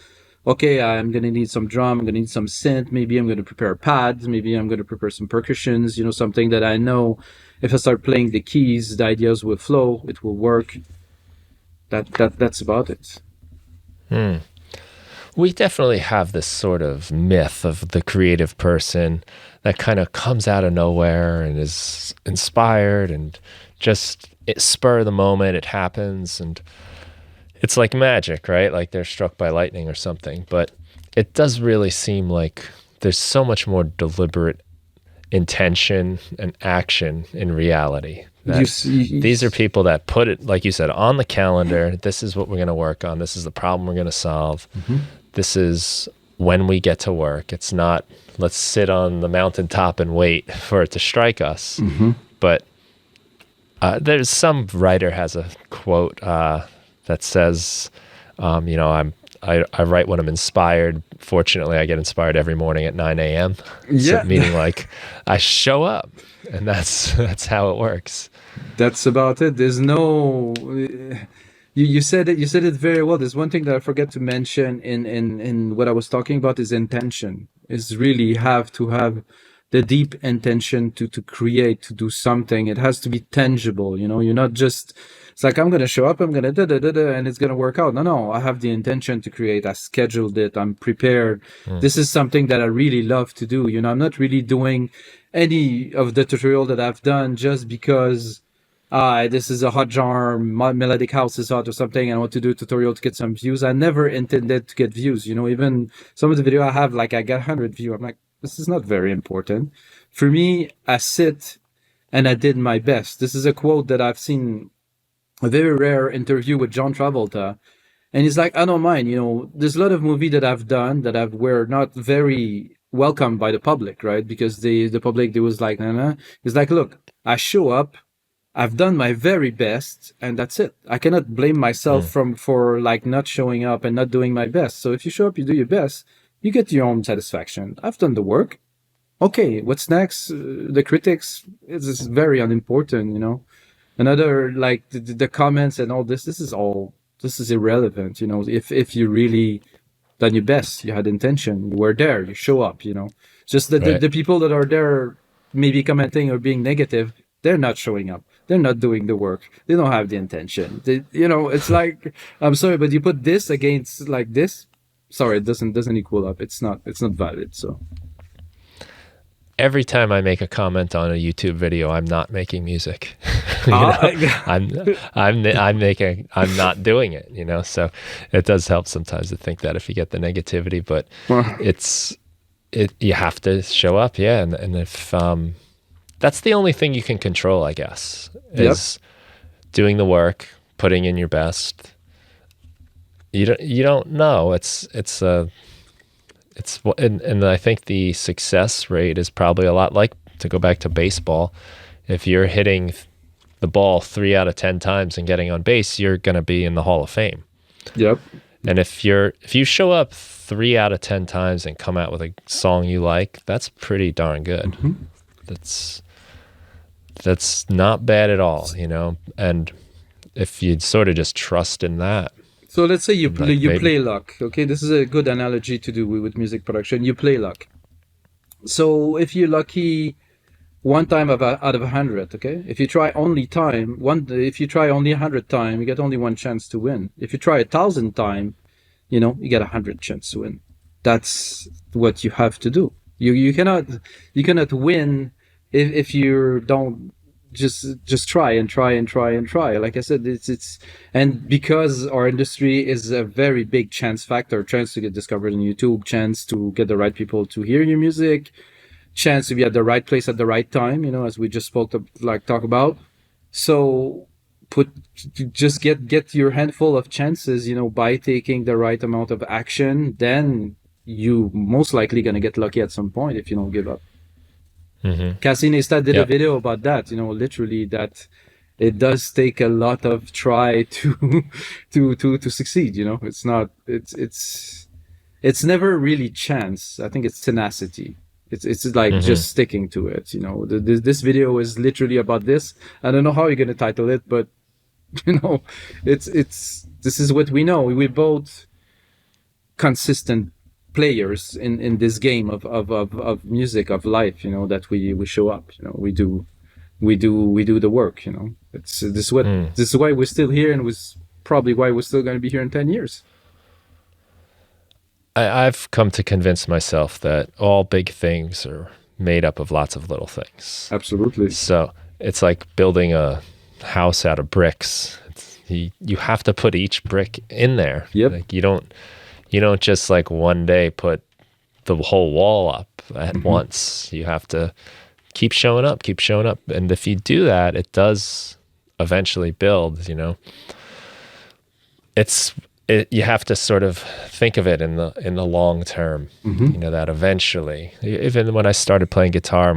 okay, I'm going to need some drum, I'm going to need some synth, maybe I'm going to prepare pads, maybe I'm going to prepare some percussions, something that I know if I start playing the keys, the ideas will flow, it will work. That's about it. Hmm. We definitely have this sort of myth of the creative person that kind of comes out of nowhere and is inspired and just it spur of the moment, it happens. And it's like magic, right? Like they're struck by lightning or something. But it does really seem like there's so much more deliberate intention and action in reality You that see, these are people that put it, like you said, on the calendar. This is what we're going to work on. This is the problem we're going to solve. mm-hmm. This is when we get to work. It's not let's sit on the mountaintop and wait for it to strike us. Mm-hmm. But there's some writer has a quote that says, I write when I'm inspired. Fortunately, I get inspired every morning at 9 a.m. So Yeah, meaning like I show up, and that's how it works. that's about it. There's no. You said it. You said it very well. There's one thing that I forget to mention in what I was talking about is intention. Is really have to have the deep intention to create, to do something. It has to be tangible. You're not just. It's like I'm gonna show up. I'm gonna da da da da, and it's gonna work out. No. I have the intention to create. I scheduled it. I'm prepared. Mm, This is something that I really love to do. I'm not really doing any of the tutorial that I've done just because this is a hot genre, melodic house is hot or something, and I want to do a tutorial to get some views. I never intended to get views. Even some of the video I have, like I get 100 views. I'm like, this is not very important. For me, I sit and I did my best. This is a quote that I've seen a very rare interview with John Travolta. And he's like, I don't mind, there's a lot of movie that I've done that were not very welcomed by the public, right? Because the public, they was like, nah. He's like, look, I show up, I've done my very best, and that's it. I cannot blame myself mm, for like not showing up and not doing my best. So if you show up, you do your best, you get your own satisfaction. I've done the work. Okay, what's next? The critics is very unimportant. Another like the comments and all this. This is irrelevant. If you really done your best, you had intention, you were there, you show up. Just that right. the people that are there maybe commenting or being negative, they're not showing up. They're not doing the work. They don't have the intention. It's like, I'm sorry, but you put this against like this. Sorry, it doesn't equal up. It's not valid. So Every time I make a comment on a YouTube video, I'm not making music. you uh, know, I'm not doing it. So it does help sometimes to think that if you get the negativity, but it's you have to show up, yeah. And if that's the only thing you can control, I guess, yep. is doing the work, putting in your best. You don't know. And I think the success rate is probably a lot like, to go back to baseball. If you're hitting the ball 3 out of 10 times and getting on base, you're going to be in the Hall of Fame. Yep. And if you show up 3 out of 10 times and come out with a song you like, that's pretty darn good. Mm-hmm. That's not bad at all, And if you sort of just trust in that, So let's say you play like maybe. luck. Okay, this is a good analogy to do with music production. You play luck. So if you're lucky one time out of 100, okay. If you try if you try only 100 times, you get only one chance to win. If you try 1,000 times, you get 100 chance to win. That's what you have to do. You cannot win if you don't just try and try and try and try. Like I said, it's and because our industry is a very big chance factor, chance to get discovered on YouTube, chance to get the right people to hear your music, chance to be at the right place at the right time, as we just talk about. So just get your handful of chances, by taking the right amount of action, then you most likely gonna get lucky at some point if you don't give up. Mm-hmm. Cassie Neistat did a Yep. video about that, literally that it does take a lot of try to to succeed. It's never really chance. I think it's tenacity. It's like Mm-hmm. just sticking to it. This video is literally about this. I don't know how you're gonna title it, but it's this is what we know. We both consistent players in this game of music, of life, that we show up, we do the work. It's Mm. this is why we're still here, and was probably why we're still going to be here in 10 years. I've come to convince myself that all big things are made up of lots of little things. Absolutely. So it's like building a house out of bricks. You have to put each brick in there. Yep. Like you don't just like one day put the whole wall up at once. You have to keep showing up. And if you do that, it does eventually build, you have to sort of think of it in the long term, that eventually, even when I started playing guitar,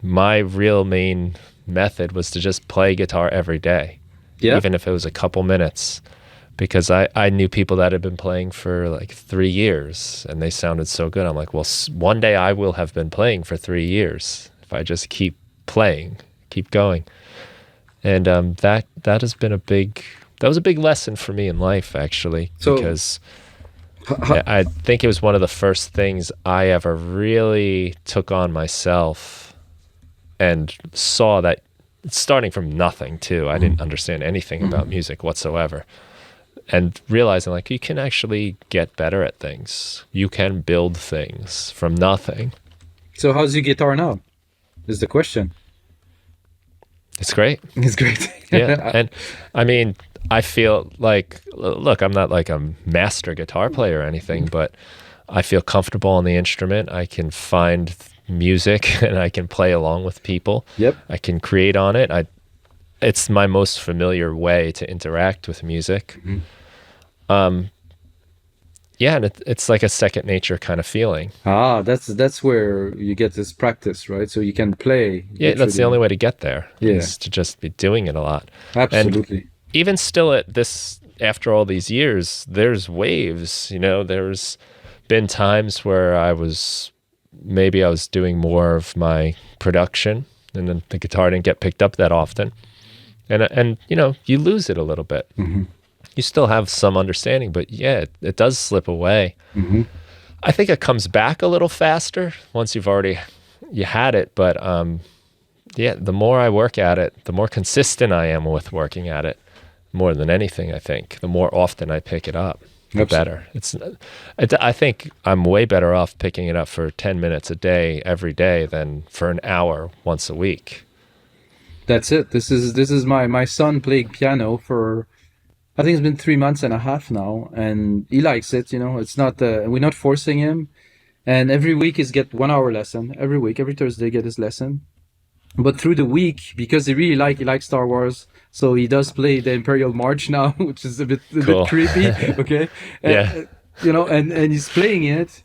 my real main method was to just play guitar every day, Yeah. even if it was a couple minutes. because I knew people that had been playing for like 3 years and they sounded so good. I'm like, well, one day I will have been playing for 3 years if I just keep playing, keep going. And that has been that was a big lesson for me in life, actually, So, because I think it was one of the first things I ever really took on myself and saw that it's starting from nothing too. I didn't understand anything about music whatsoever. And realizing like you can actually get better at things. You can build things from nothing. so how's your guitar now? Is the question. It's great. It's great. Yeah. And I mean, I feel like, look, I'm not like a master guitar player or anything, but I feel comfortable on the instrument. I can find music and I can play along with people. Yep. I can create on it. It's my most familiar way to interact with music. Yeah, and it's like a second nature kind of feeling. Ah, that's where you get this practice, right? So you can play Yeah, that's the literally. only way to get there, Yeah, is to just be doing it a lot. And absolutely. even still at this, after all these years, there's waves, there's been times where maybe I was doing more of my production and then the guitar didn't get picked up that often. And you lose it a little bit. You still have some understanding, but yeah, it does slip away. I think it comes back a little faster once you had it. But yeah, the more I work at it, the more consistent I am with working at it. More than anything, I think the more often I pick it up, the better. I think I'm way better off picking it up for 10 minutes a day every day than for an hour once a week. That's it. This is my son playing piano for, I think it's been 3 months and a half now, and he likes it. It's not we're not forcing him. And every week he's get 1 hour lesson. Every week, every Thursday, get his lesson. But through the week, because he likes Star Wars, so he does play the Imperial March now, which is a bit Cool. creepy. Okay, Yeah. and he's playing it,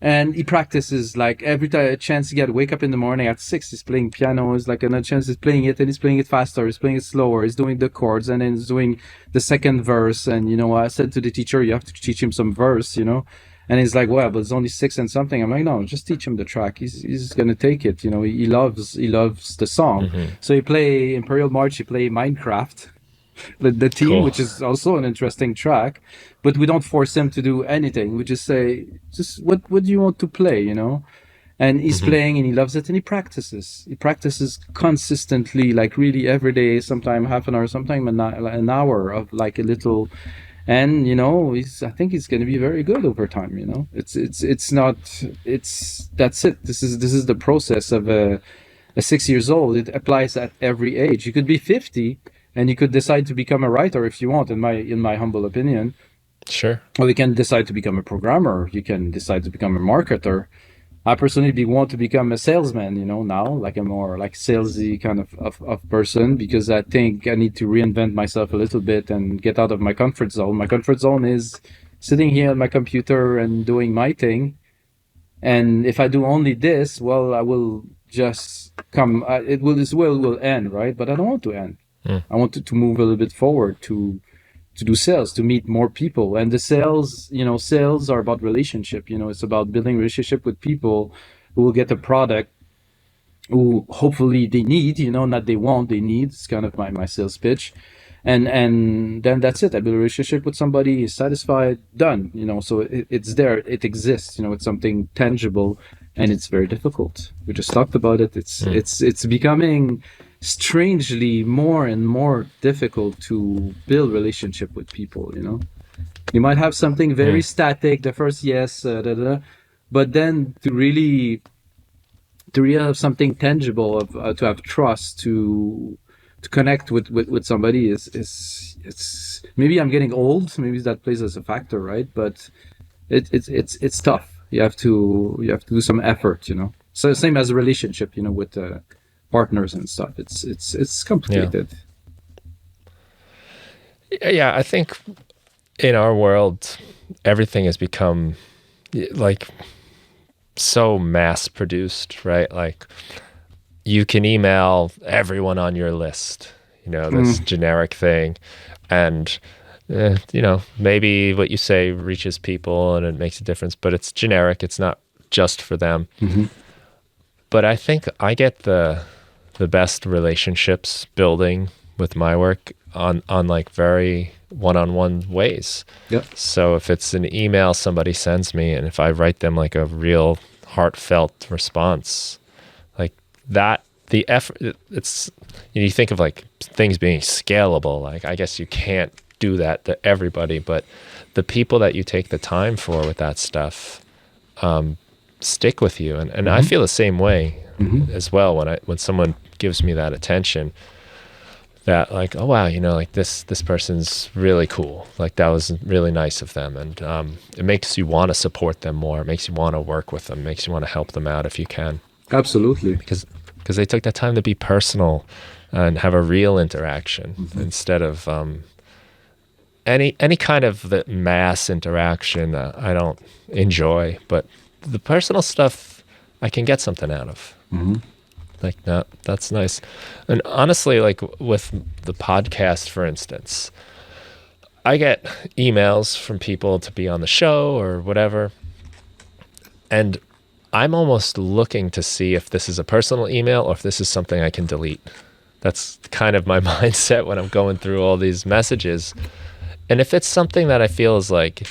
and he practices like every time a chance he get wake up in the morning at 6. He's playing piano. It's like another chance he's playing it, and he's playing it faster. He's playing it slower. He's doing the chords, and then he's doing the second verse. And I said to the teacher, you have to teach him some verse. And he's like, well, but it's only 6 and something. I'm like, no, just teach him the track. He's gonna take it. He loves the song. So he play Imperial March. He play Minecraft, the team, Cool. which is also an interesting track. But we don't force him to do anything. We just say, just what do you want to play? And he's playing and he loves it and he practices. He practices consistently, like really every day. Sometime half an hour, sometime an hour of like a little. And I think he's going to be very good over time. That's it. This is the process of a 6 years old. It applies at every age. You could be 50 and you could decide to become a writer if you want, in my humble opinion. Sure. Or you can decide to become a programmer. You can decide to become a marketer. I personally want to become a salesman, now, like a more like salesy kind of person, because I think I need to reinvent myself a little bit and get out of my comfort zone. My comfort zone is sitting here on my computer and doing my thing. And if I do only this, well, I will just will end, right? But I don't want to end. I want to move a little bit forward to do sales, to meet more people. And the sales are about relationship. It's about building relationship with people who will get a product who hopefully they need, not they want, they need. It's kind of my sales pitch. And then that's it. I build a relationship with somebody, is satisfied, done. So it's there, it exists. It's something tangible, and it's very difficult. We just talked about it. It's becoming strangely more and more difficult to build relationship with people. You might have something very static the first yes, but then to really have something tangible, of to have trust, to connect with somebody it's maybe I'm getting old, maybe that plays as a factor, right? But it's tough. You have to do some effort. So same as a relationship, with partners and stuff. It's complicated. Yeah, I think in our world, everything has become like so mass produced, right? Like you can email everyone on your list, this generic thing. And maybe what you say reaches people and it makes a difference, but it's generic. It's not just for them. Hmm. But I think I get the best relationships building with my work on like very one-on-one ways. Yeah. So if it's an email somebody sends me, and if I write them like a real heartfelt response, like that, the effort, it's, you think of like things being scalable. Like, I guess you can't do that to everybody, but the people that you take the time for with that stuff stick with you. And I Hmm. feel the same way Hmm. as well when someone gives me that attention, that like, oh wow, like this person's really cool. Like that was really nice of them, and it makes you want to support them more. It makes you want to work with them. It makes you want to help them out if you can, Absolutely. because they took that time to be personal and have a real interaction Hmm. instead of any kind of the mass interaction. I don't enjoy, but the personal stuff I can get something out of. Hmm. Like, no, that's nice. And honestly, like with the podcast, for instance, I get emails from people to be on the show or whatever. And I'm almost looking to see if this is a personal email or if this is something I can delete. That's kind of my mindset when I'm going through all these messages. And if it's something that I feel is like,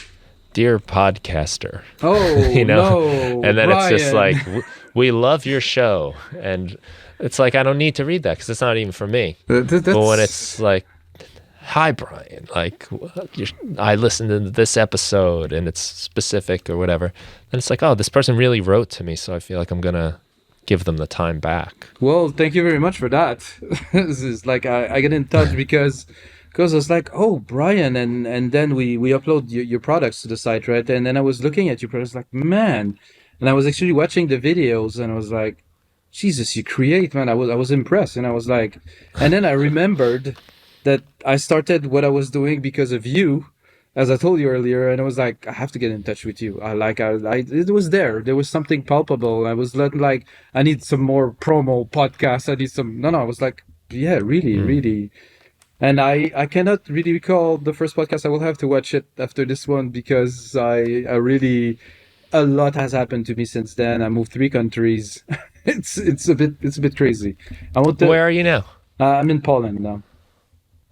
dear podcaster, Oh you know, no, and then it's just Brian. like, we love your show. And it's like, I don't need to read that because it's not even for me. But when it's That's like, hi, Brian, like, I listened to this episode and it's specific or whatever, then it's like, oh, this person really wrote to me. So I feel like I'm going to give them the time back. well. Thank you very much for that. This is like I get in touch because I was like, oh, Brian, and then we upload your products to the site, right? And then I was looking at your products, like, man, and I was actually watching the videos, and I was like, Jesus, you create, man. I was impressed, and I was like, and then I remembered that I started what I was doing because of you, as I told you earlier, and I was like, I have to get in touch with you. It was there. There was something palpable. I was like, I need some more promo podcasts. I need some. No, no. I was like, yeah, really, Mm. really. And I cannot really recall the first podcast. I will have to watch it after this one because I really a lot has happened to me since then. I moved 3 countries. It's a bit crazy. I want to. Where are you now? I'm in Poland now.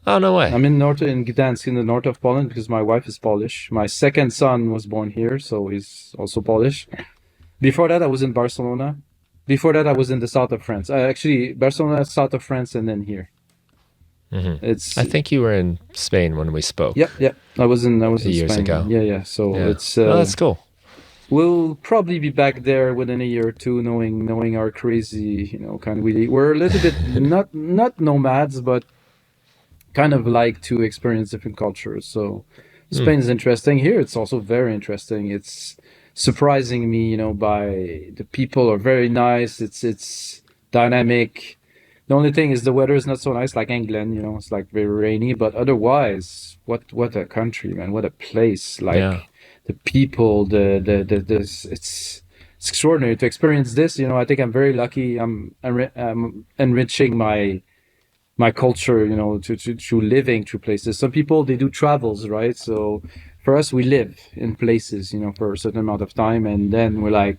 Oh, no way. I'm in Gdansk in the north of Poland because my wife is Polish. My second son was born here, so he's also Polish. Before that, I was in Barcelona. Before that, I was in the south of France. Actually, Barcelona, south of France, and then here. Hmm. It's I think you were in Spain when we Yep, spoke yep. I was in years Spain. ago. Yeah, yeah. So Yeah. it's Oh, that's cool. we'll probably be back there within a year or two, knowing our crazy, kind of we're a little bit not nomads, but kind of like to experience different cultures. So Mm. Spain is interesting. Here it's also very interesting. It's surprising me, by the people are very nice. It's dynamic. The only thing is the weather is not so nice like England, it's like very rainy, but otherwise, what a country, man. What a place. Yeah. Like the people, it's extraordinary to experience this. I think I'm very lucky. I'm enriching my culture, to living through places. Some people they do travels, right? So for us, we live in places, for a certain amount of time, and then we're like,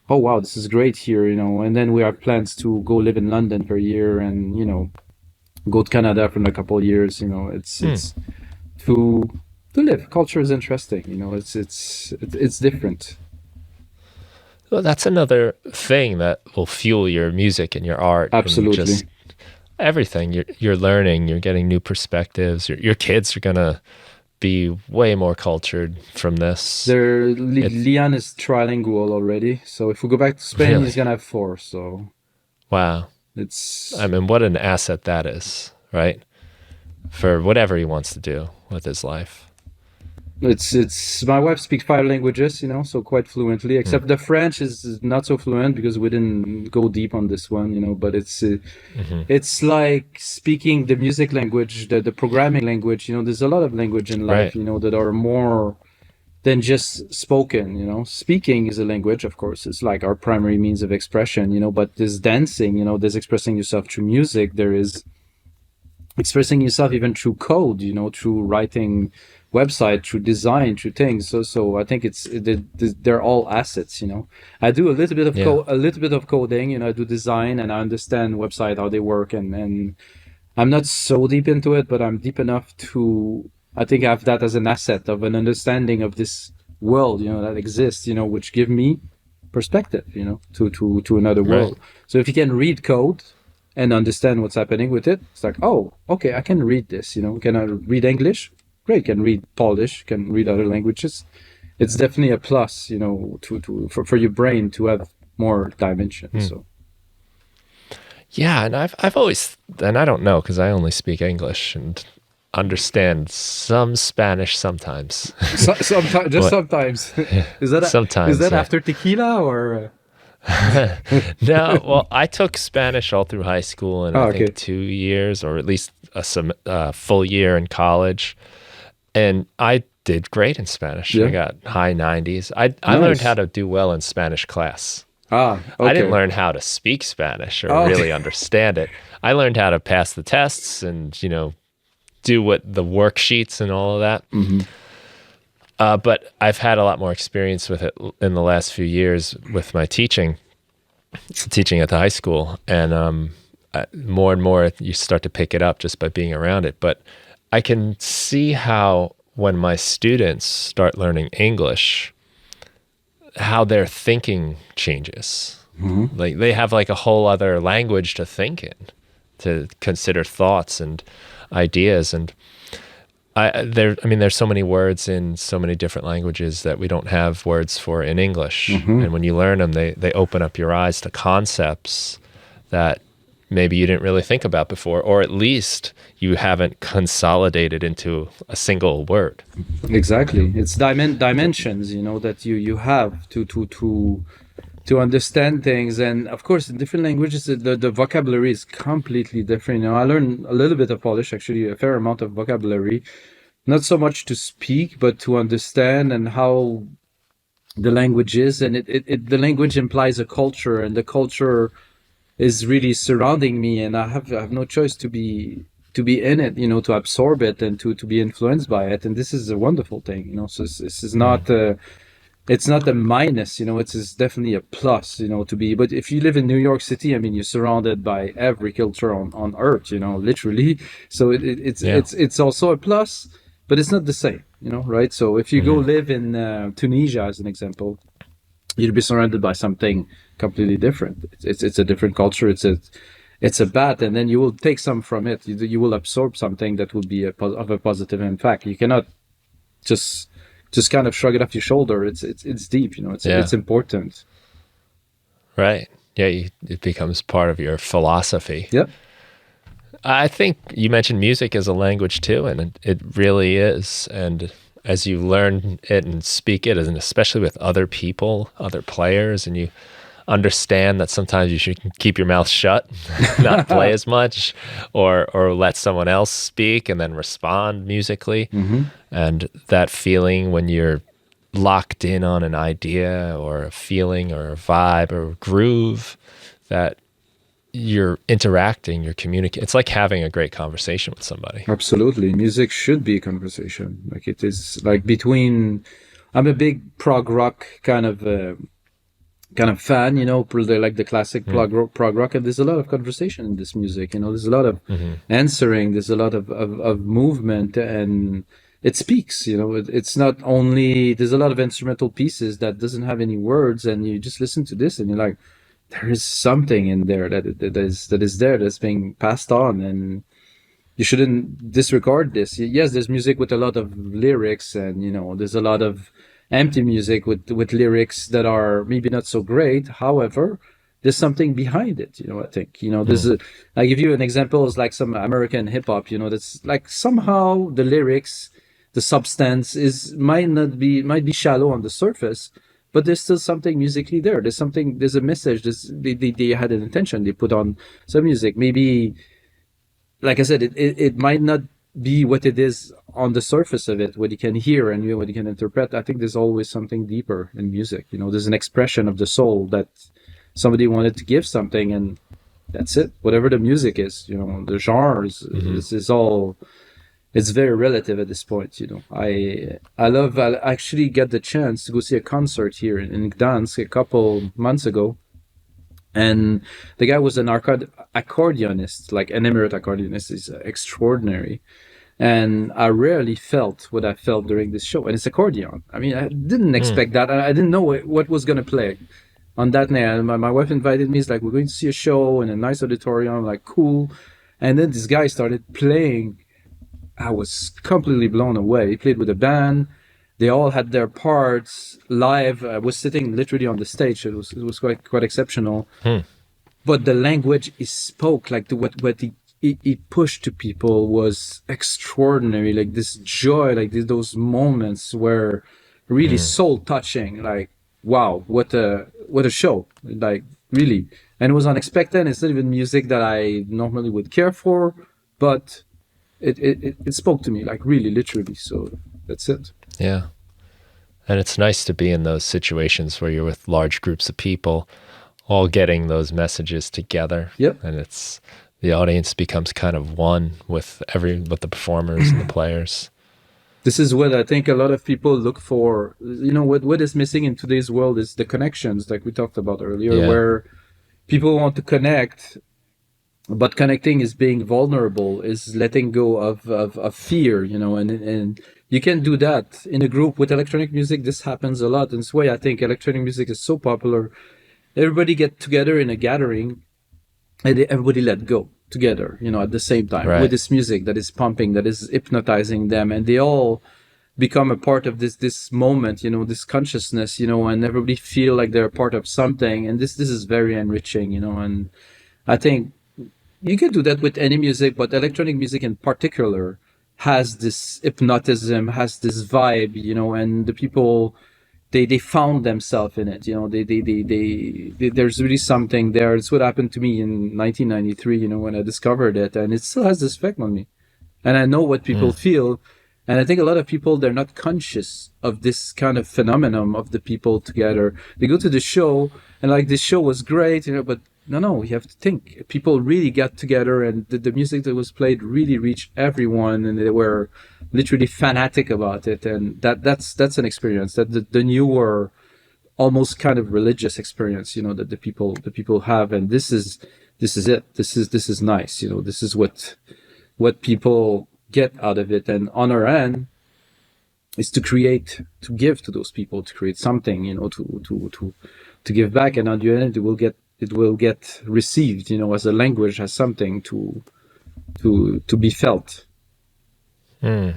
oh wow, this is great here, and then we have plans to go live in London for a year, and go to Canada for a couple of years. Mm. It's to live. Culture is interesting, it's different. Well, that's another thing that will fuel your music and your art and just Absolutely. everything. You're learning, you're getting new perspectives. Your kids are gonna be way more cultured from this. It's Lian is trilingual already, so if we go back to Spain, really, he's gonna have four. So wow. I it's mean, what an asset that is, right? For whatever he wants to do with his life. it's my wife speaks 5 languages, so quite fluently. Mm. Except the French is not so fluent because we didn't go deep on this one, But Hmm. it's like speaking the music language, the programming language. There's a lot of language in life, Right. that are more than just spoken. Speaking is a language, of course. It's like our primary means of expression, but there's dancing, there's expressing yourself through music. There is expressing yourself even through code, through writing website, through design, through things. So I think they're all assets. I do a little bit of Yeah. a little bit of coding. I do design and I understand website how they work, and I'm not so deep into it, but I'm deep enough to, I think, have that as an asset of an understanding of this world, that exists, which give me perspective, to another Right. world. So if you can read code and understand what's happening with it, it's like, oh, okay, I can read this, Can I read English? Great, can read Polish, can read other languages. It's definitely a plus, for your brain to have more dimensions. Hmm. So Yeah, and I've always, and I don't know because I only speak English and understand some Spanish sometimes. sometimes, just But sometimes, is that sometimes, yeah. after tequila or? No, well, I took Spanish all through high school and I Oh, think okay. 2 years or at least a full year in college. And I did great in Spanish. I Yeah. got high 90s. I learned how Nice. to do well in Spanish class. Ah, I didn't okay. learn how to speak Spanish or Oh, okay. really understand it. I learned how to pass the tests and, do what the worksheets and all of that. Hmm. But I've had a lot more experience with it in the last few years with my teaching at the high school. And more and more, you start to pick it up just by being around it. But I can see how when my students start learning English, how their thinking changes. Hmm. Like they have like a whole other language to think in, to consider thoughts and ideas. And I mean, there's so many words in so many different languages that we don't have words for in English. Hmm. And when you learn them, they open up your eyes to concepts that maybe you didn't really think about before, or at least you haven't consolidated into a single word. Exactly. It's dimensions, that you have to understand things. And of course, in different languages, the vocabulary is completely different. I learned a little bit of Polish, actually, a fair amount of vocabulary, not so much to speak, but to understand and how the language is. And the language implies a culture, and the culture is really surrounding me, and I have no choice to be in it, to absorb it and to be influenced by it. And this is a wonderful thing. So this is Mm. not it's not a minus, it's definitely a plus, to be. But if you live in New York City, I mean, you're surrounded by every culture on earth, literally. So Yeah. it's also a plus, but it's not the same, right? So if you go Hmm. live in Tunisia, as an example, you'd be surrounded by something completely different. It's a different culture. It's a bat, and then you will take some from it. You will absorb something that will be of a positive impact. You cannot just just kind of shrug it off your shoulder. It's deep. Yeah. It's important. Right. Yeah. It becomes part of your philosophy. Yeah, I think you mentioned music as a language too, and it really is. And as you learn it and speak it, and especially with other people, other players, and you understand that sometimes you should keep your mouth shut, not play as much, or let someone else speak and then respond musically. hmm, And that feeling when you're locked in on an idea or a feeling or a vibe or a groove that you're interacting, you're communicating. It's like having a great conversation with somebody. absolutely. Music should be a conversation. Like it is like between. I'm a big prog rock kind of fan, like the classic Mm. prog rock, and there's a lot of conversation in this music. There's a lot of Hmm. answering, there's a lot of movement, and it speaks. It's not only there's a lot of instrumental pieces that doesn't have any words, and you just listen to this, and you're like, there is something in there that is there that's being passed on, and you shouldn't disregard this. Yes, there's music with a lot of lyrics, and there's a lot of empty music with lyrics that are maybe not so great. However, there's something behind it. I think Mm. I give you an example is like some American hip hop. That's like somehow the lyrics, the substance is might be shallow on the surface, but there's still something musically there. There's a message. They had an intention. They put on some music. Maybe, like I said, it might not be what it is on the surface of it, what you can hear and what you can interpret. I think there's always something deeper in music. There's an expression of the soul that somebody wanted to give something, and That's it. Whatever the music is, the genre Hmm. is all. It's very relative at this point. I actually get the chance to go see a concert here in Gdansk a couple months ago, and the guy was an accordionist, like an emirate accordionist. Is extraordinary, and I rarely felt what I felt during this show. And it's accordion. I mean, I didn't Mm. expect that. I didn't know what was gonna play on that night. And my wife invited me. It's like, we're going to see a show in a nice auditorium. I'm like, cool. And then this guy started playing. I was completely blown away. He played with a band. They all had their parts live. I was sitting literally on the stage. It was quite exceptional. Hmm. But the language he spoke, like what he pushed to people, was extraordinary. Like this joy, like those moments were really Mm. soul touching. Like, wow, what a show! Like, really, and it was unexpected. It's not even music that I normally would care for, but it spoke to me, like, really literally. So that's it. Yeah. And it's nice to be in those situations where you're with large groups of people all getting those messages together, Yep. and it's the audience becomes kind of one with the performers and the players. This is what I think a lot of people look for. What is missing in today's world is the connections, like we talked about earlier, Yeah. where people want to connect, but connecting is being vulnerable, is letting go of fear, and you can do that in a group. With electronic music, this happens a lot. And it's why I think electronic music is so popular. Everybody get together in a gathering, and everybody let go together, at the same time, with Right. this music that is pumping, that is hypnotizing them, and they all become a part of this moment, this consciousness, and everybody feel like they're a part of something. And this is very enriching, and I think you can do that with any music, but electronic music in particular has this hypnotism, has this vibe, and the people, they found themselves in it. There's really something there. It's what happened to me in 1993, when I discovered it, and it still has this effect on me. And I know what people Mm. feel. And I think a lot of people, they're not conscious of this kind of phenomenon of the people together. They go to the show and, like, this show was great, but no, we have to think. People really got together, and the music that was played really reached everyone, and they were literally fanatic about it. And that's an experience that the newer, almost kind of religious experience, that the people have. And this is it. This is nice. This is what people get out of it. And on our end is to create, to give to those people, to create something, to give back. And on the end, it will get received, as a language, as something to be felt. Mm.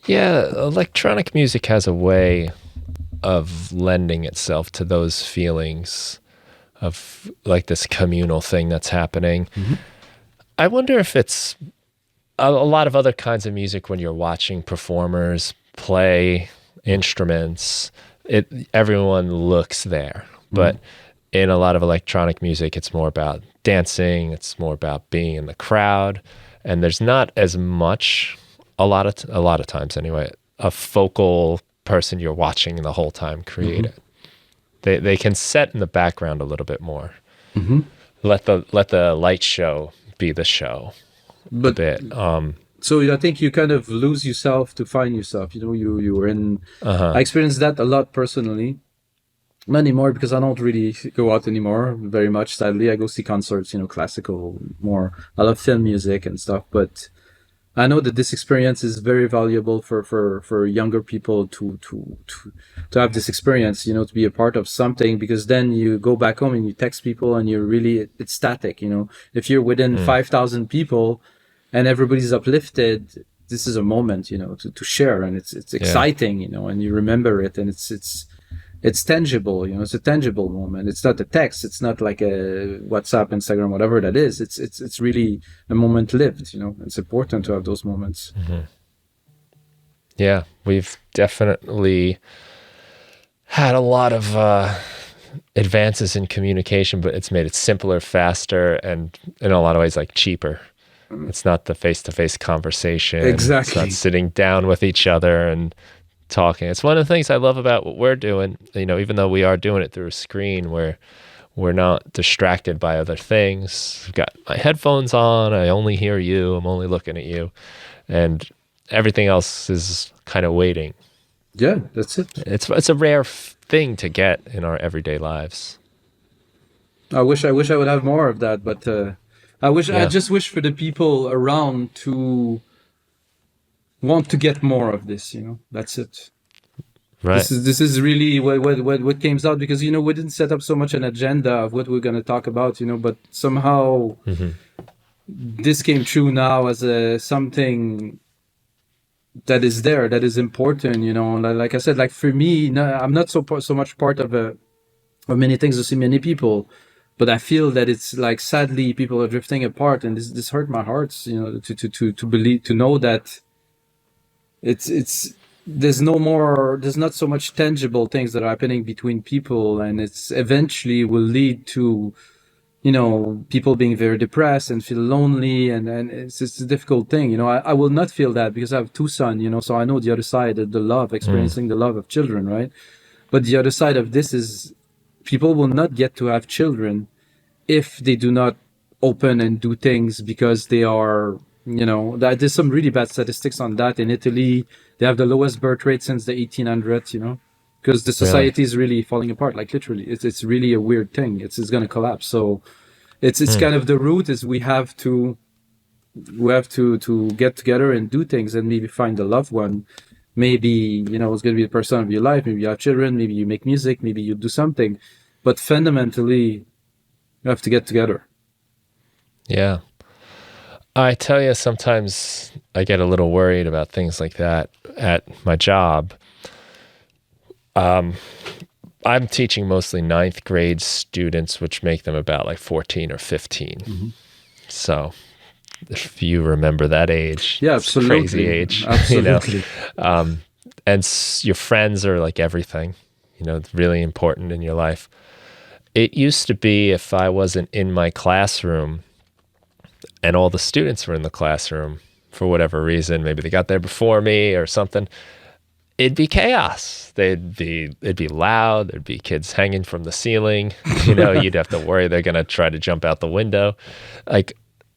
Yeah, electronic music has a way of lending itself to those feelings of like this communal thing that's happening. Mm-hmm. I wonder if it's a lot of other kinds of music when you're watching performers play instruments, everyone looks there. Mm-hmm. But in a lot of electronic music, it's more about dancing, it's more about being in the crowd, and there's not as much a lot of times anyway, a focal person you're watching the whole time create Mm-hmm. it. They can set in the background a little bit more. Mm-hmm. Let the light show be the show a But bit. so I think you kind of lose yourself to find yourself. You were in. Uh-huh. I experienced that a lot personally. Not anymore, because I don't really go out anymore very much. Sadly, I go see concerts, classical more. I love film music and stuff, but I know that this experience is very valuable for younger people to have this experience, to be a part of something, because then you go back home and you text people and you're really, it's static, If you're within Mm. 5,000 people and everybody's uplifted, this is a moment, to share, and it's Yeah. exciting, and you remember it, and it's tangible, it's a tangible moment. It's not a text, it's not like a WhatsApp, Instagram, whatever that is. It's really a moment lived. It's important to have those moments. Mm-hmm. Yeah, we've definitely had a lot of advances in communication, but it's made it simpler, faster, and in a lot of ways, like cheaper. It's not the face-to-face conversation. It's not Exactly. sitting down with each other and talking. It's one of the things I love about what we're doing. Even though we are doing it through a screen, we're We're not distracted by other things. I've got my headphones on. I only hear you. I'm only looking at you. And everything else is kind of waiting. Yeah, that's it. It's a rare thing to get in our everyday lives. I wish I would have more of that, but I Yeah. just wish for the people around to want to get more of this. That's it. Right. This is really what came out, because we didn't set up so much an agenda of what we're going to talk about, but somehow Hmm. this came true now as a something that is there, that is important. Like I said, like for me, no, I'm not so much part of many things to see many people, but I feel that it's like sadly people are drifting apart, and this hurt my heart. To believe, to know that it's there's not so much tangible things that are happening between people, and it's eventually will lead to people being very depressed and feel lonely, and it's a difficult thing. I will not feel that because I have two sons, so I know the other side of the love, Mm. experiencing the love of children, right? But the other side of this is people will not get to have children if they do not open and do things, because they are, there's some really bad statistics on that. In Italy, they have the lowest birth rate since the 1800s, because the Really? society is really falling apart. Like literally, it's really a weird thing. It's going to collapse. So it's Mm. kind of the root is we have to get together and do things, and maybe find a loved one. Maybe it's going to be the person of your life. Maybe you have children. Maybe you make music. Maybe you do something. But fundamentally, you have to get together. Yeah. I tell you, sometimes I get a little worried about things like that at my job. Um, I'm teaching mostly ninth grade students, which make them about like 14 or 15. Mhm. So if you remember that age, Yeah, it's a crazy absolutely, age, you know. absolutely. Um, and your friends are like everything, it's really important in your life. It used to be if I wasn't in my classroom and all the students were in the classroom for whatever reason, maybe they got there before me or something, it'd be chaos. It'd be loud. There'd be kids hanging from the ceiling. You'd have to worry they're gonna try to jump out the window. Like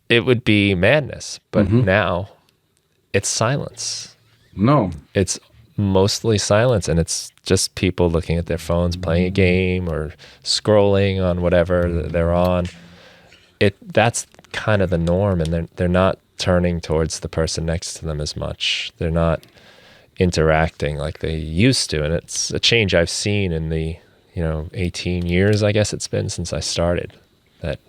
it would be madness. But Hmm. now it's silence. No. It's mostly silence, and it's just people looking at their phones, playing a game or scrolling on whatever they're on. That's kind of the norm, and they're not turning towards the person next to them as much. They're not interacting like they used to, and it's a change I've seen in the 18 years I guess it's been since I started. That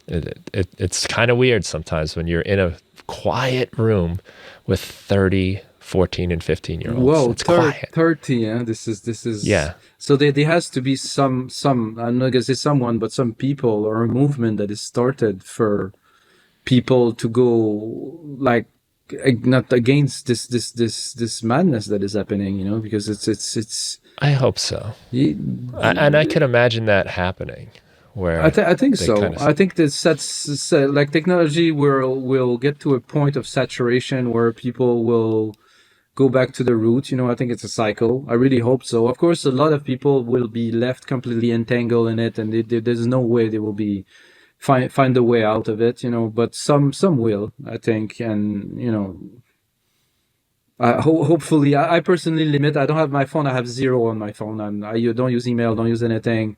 it's kind of weird sometimes when you're in a quiet room with 30, 14, and 15-year-olds. Whoa, It's quiet. 30. Yeah, this is Yeah. so there has to be some I'm not gonna say someone, but some people or a movement that is started for people to go like not against this madness that is happening, because it's I hope so. And I could imagine that happening where I think they kind so. of I think that sets like technology will get to a point of saturation where people will go back to the roots. I think it's a cycle. I really hope so. Of course, a lot of people will be left completely entangled in it, and there's no way they will be find a way out of it. But some will, I think, and hopefully, I personally limit. I don't have my phone. I have zero on my phone, and you don't use email, don't use anything.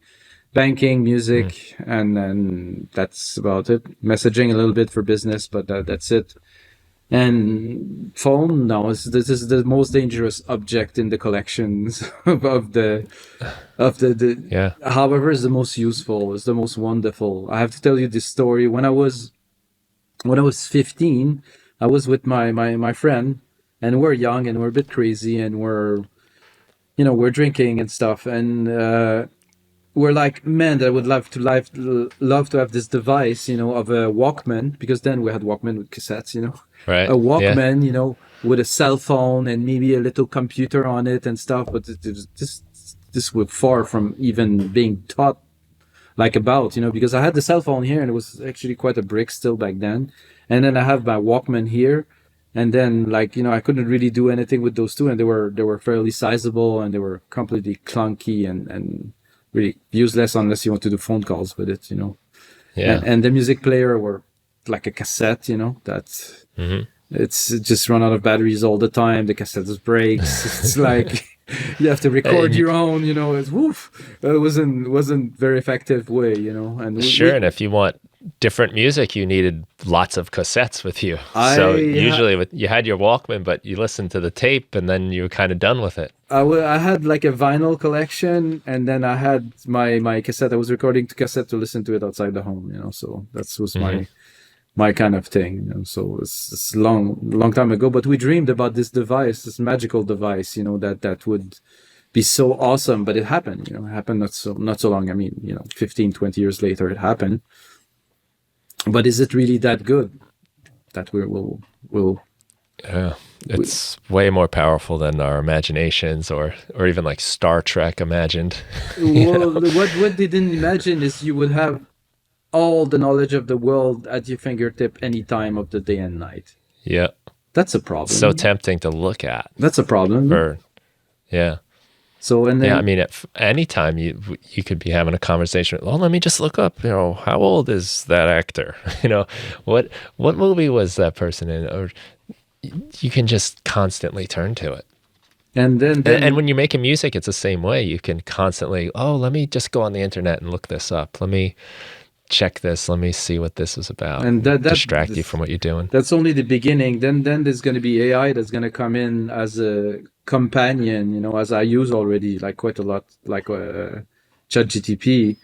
Banking, mm, music, and that's about it. Messaging a little bit for business, but that's it. And phone, no, this is the most dangerous object in the collections of the. yeah. However, is the most useful, is the most wonderful. I have to tell you this story. When I was 15, I was with my friend, and we're young and we're a bit crazy, and we're drinking and stuff, and we're like, man, that I would love to have this device, of a Walkman, because then we had Walkman with cassettes, a Right. Yeah. Walkman, with a cell phone and maybe a little computer on it and stuff. But this was far from even being taught like about, because I had the cell phone here and it was actually quite a brick still back then. And then I have my Walkman here. And then like, I couldn't really do anything with those two, and they were fairly sizable and they were completely clunky and really useless unless you want to do phone calls with it, Yeah. and the music player were like a cassette, that Hmm. it's just run out of batteries all the time. The cassette breaks. It's like you have to record And your own, it's woof. It wasn't very effective way, and sure, and if you want different music, you needed lots of cassettes with you. So I usually you had your Walkman, but you listened to the tape and then you were kind of done with it. I had like a vinyl collection, and then I had my cassette. I was recording to cassette to listen to it outside the home, So that was Hmm. my kind of thing, So it's long time ago, but we dreamed about this device, this magical device, that would be so awesome. But it happened, it happened not so long. I mean, 15, 20 years later, it happened. But is it really that good that will Yeah. It's way more powerful than our imaginations or even like Star Trek imagined. you well, know? what they didn't imagine is you would have all the knowledge of the world at your fingertip any time of the day and night. Yeah. That's a So problem. tempting to look at. That's a problem. Or yeah. So and Yeah, I then mean, at any time you could be having a conversation. Oh, let me just look up. How old is that actor? What movie was that person in? Or you can just constantly turn to it. and then And then when you're making music, it's the same way. You can constantly, oh, let me just go on the internet and look this up. Let me check this. Let me see what this is about. and And that distract you from what you're doing. that's only the beginning. Then there's going to be AI that's going to come in as a companion, as I use already like quite a lot, like ChatGTP.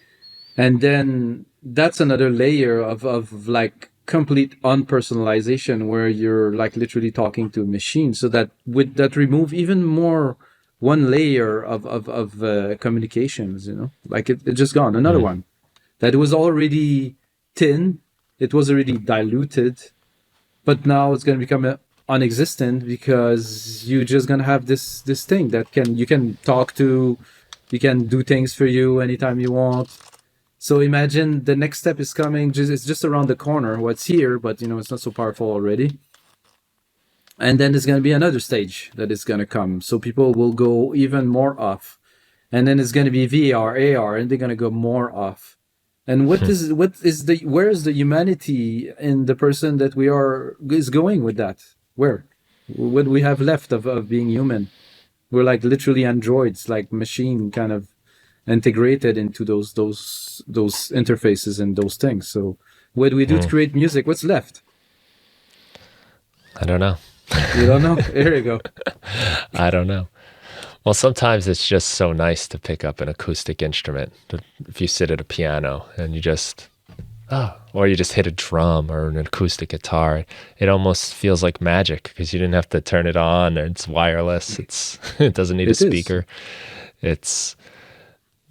And then that's another layer of like complete unpersonalization where you're like literally talking to a machine. So that would that remove even more one layer of communications, like it just gone. Another Mm, one that was already thin, it was already diluted, but now it's going to become unexistent because you're just going to have this thing that you can talk to, you can do things for you anytime you want. So imagine the next step is coming. It's just around the corner. What's here, but it's not so powerful already. And then there's going to be another stage that is going to come. So people will go even more off, and then it's going to be VR, AR, and they're going to go more off. And where is the humanity in the person that we are is going with that? Where? What do we have left of being human? We're like literally androids, like machine kind of integrated into those interfaces and those things. So what do we do to mm, create music? What's left? I don't know. You don't know? Here you go. I don't know. Well, sometimes it's just so nice to pick up an acoustic instrument. If you sit at a piano and you just, or you just hit a drum or an acoustic guitar, it almost feels like magic because you didn't have to turn it on. It's wireless. It doesn't need a It is. speaker. It's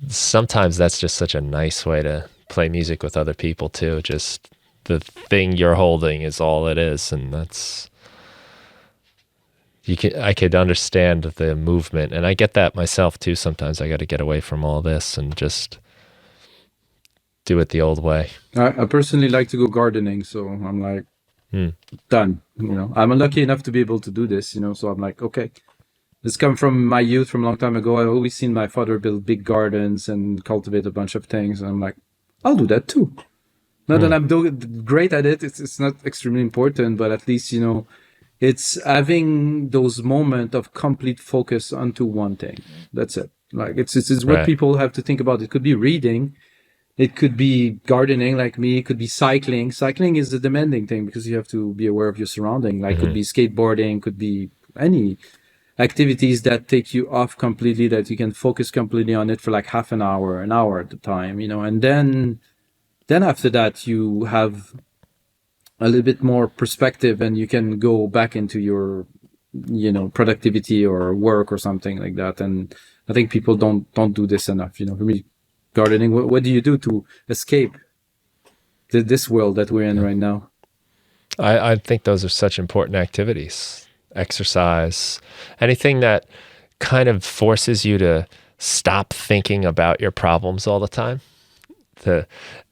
sometimes that's just such a nice way to play music with other people too. Just the thing you're holding is all it is, and I could understand the movement, and I get that myself too. Sometimes I got to get away from all this and just do it the old way. I personally like to go gardening, so I'm like Hmm. done. I'm lucky enough to be able to do this. So I'm like, okay, this come from my youth, from a long time ago. I've always seen my father build big gardens and cultivate a bunch of things, and I'm like, I'll do that too. Not that Hmm. I'm great at it. It's not extremely important, but at least it's having those moments of complete focus onto one thing. That's it. Like it's what Right. people have to think about. It could be reading, it could be gardening, like me. It could be cycling. Cycling is a demanding thing because you have to be aware of your surrounding. Like could Hmm. be skateboarding, could be any activities that take you off completely, that you can focus completely on it for like half an hour at a time. And then after that you have a little bit more perspective and you can go back into your productivity or work or something like that. And I think people don't do this enough. For me, gardening, what do you do to escape this world that we're in Yeah. right now? I think those are such important activities. Exercise, anything that kind of forces you to stop thinking about your problems all the time.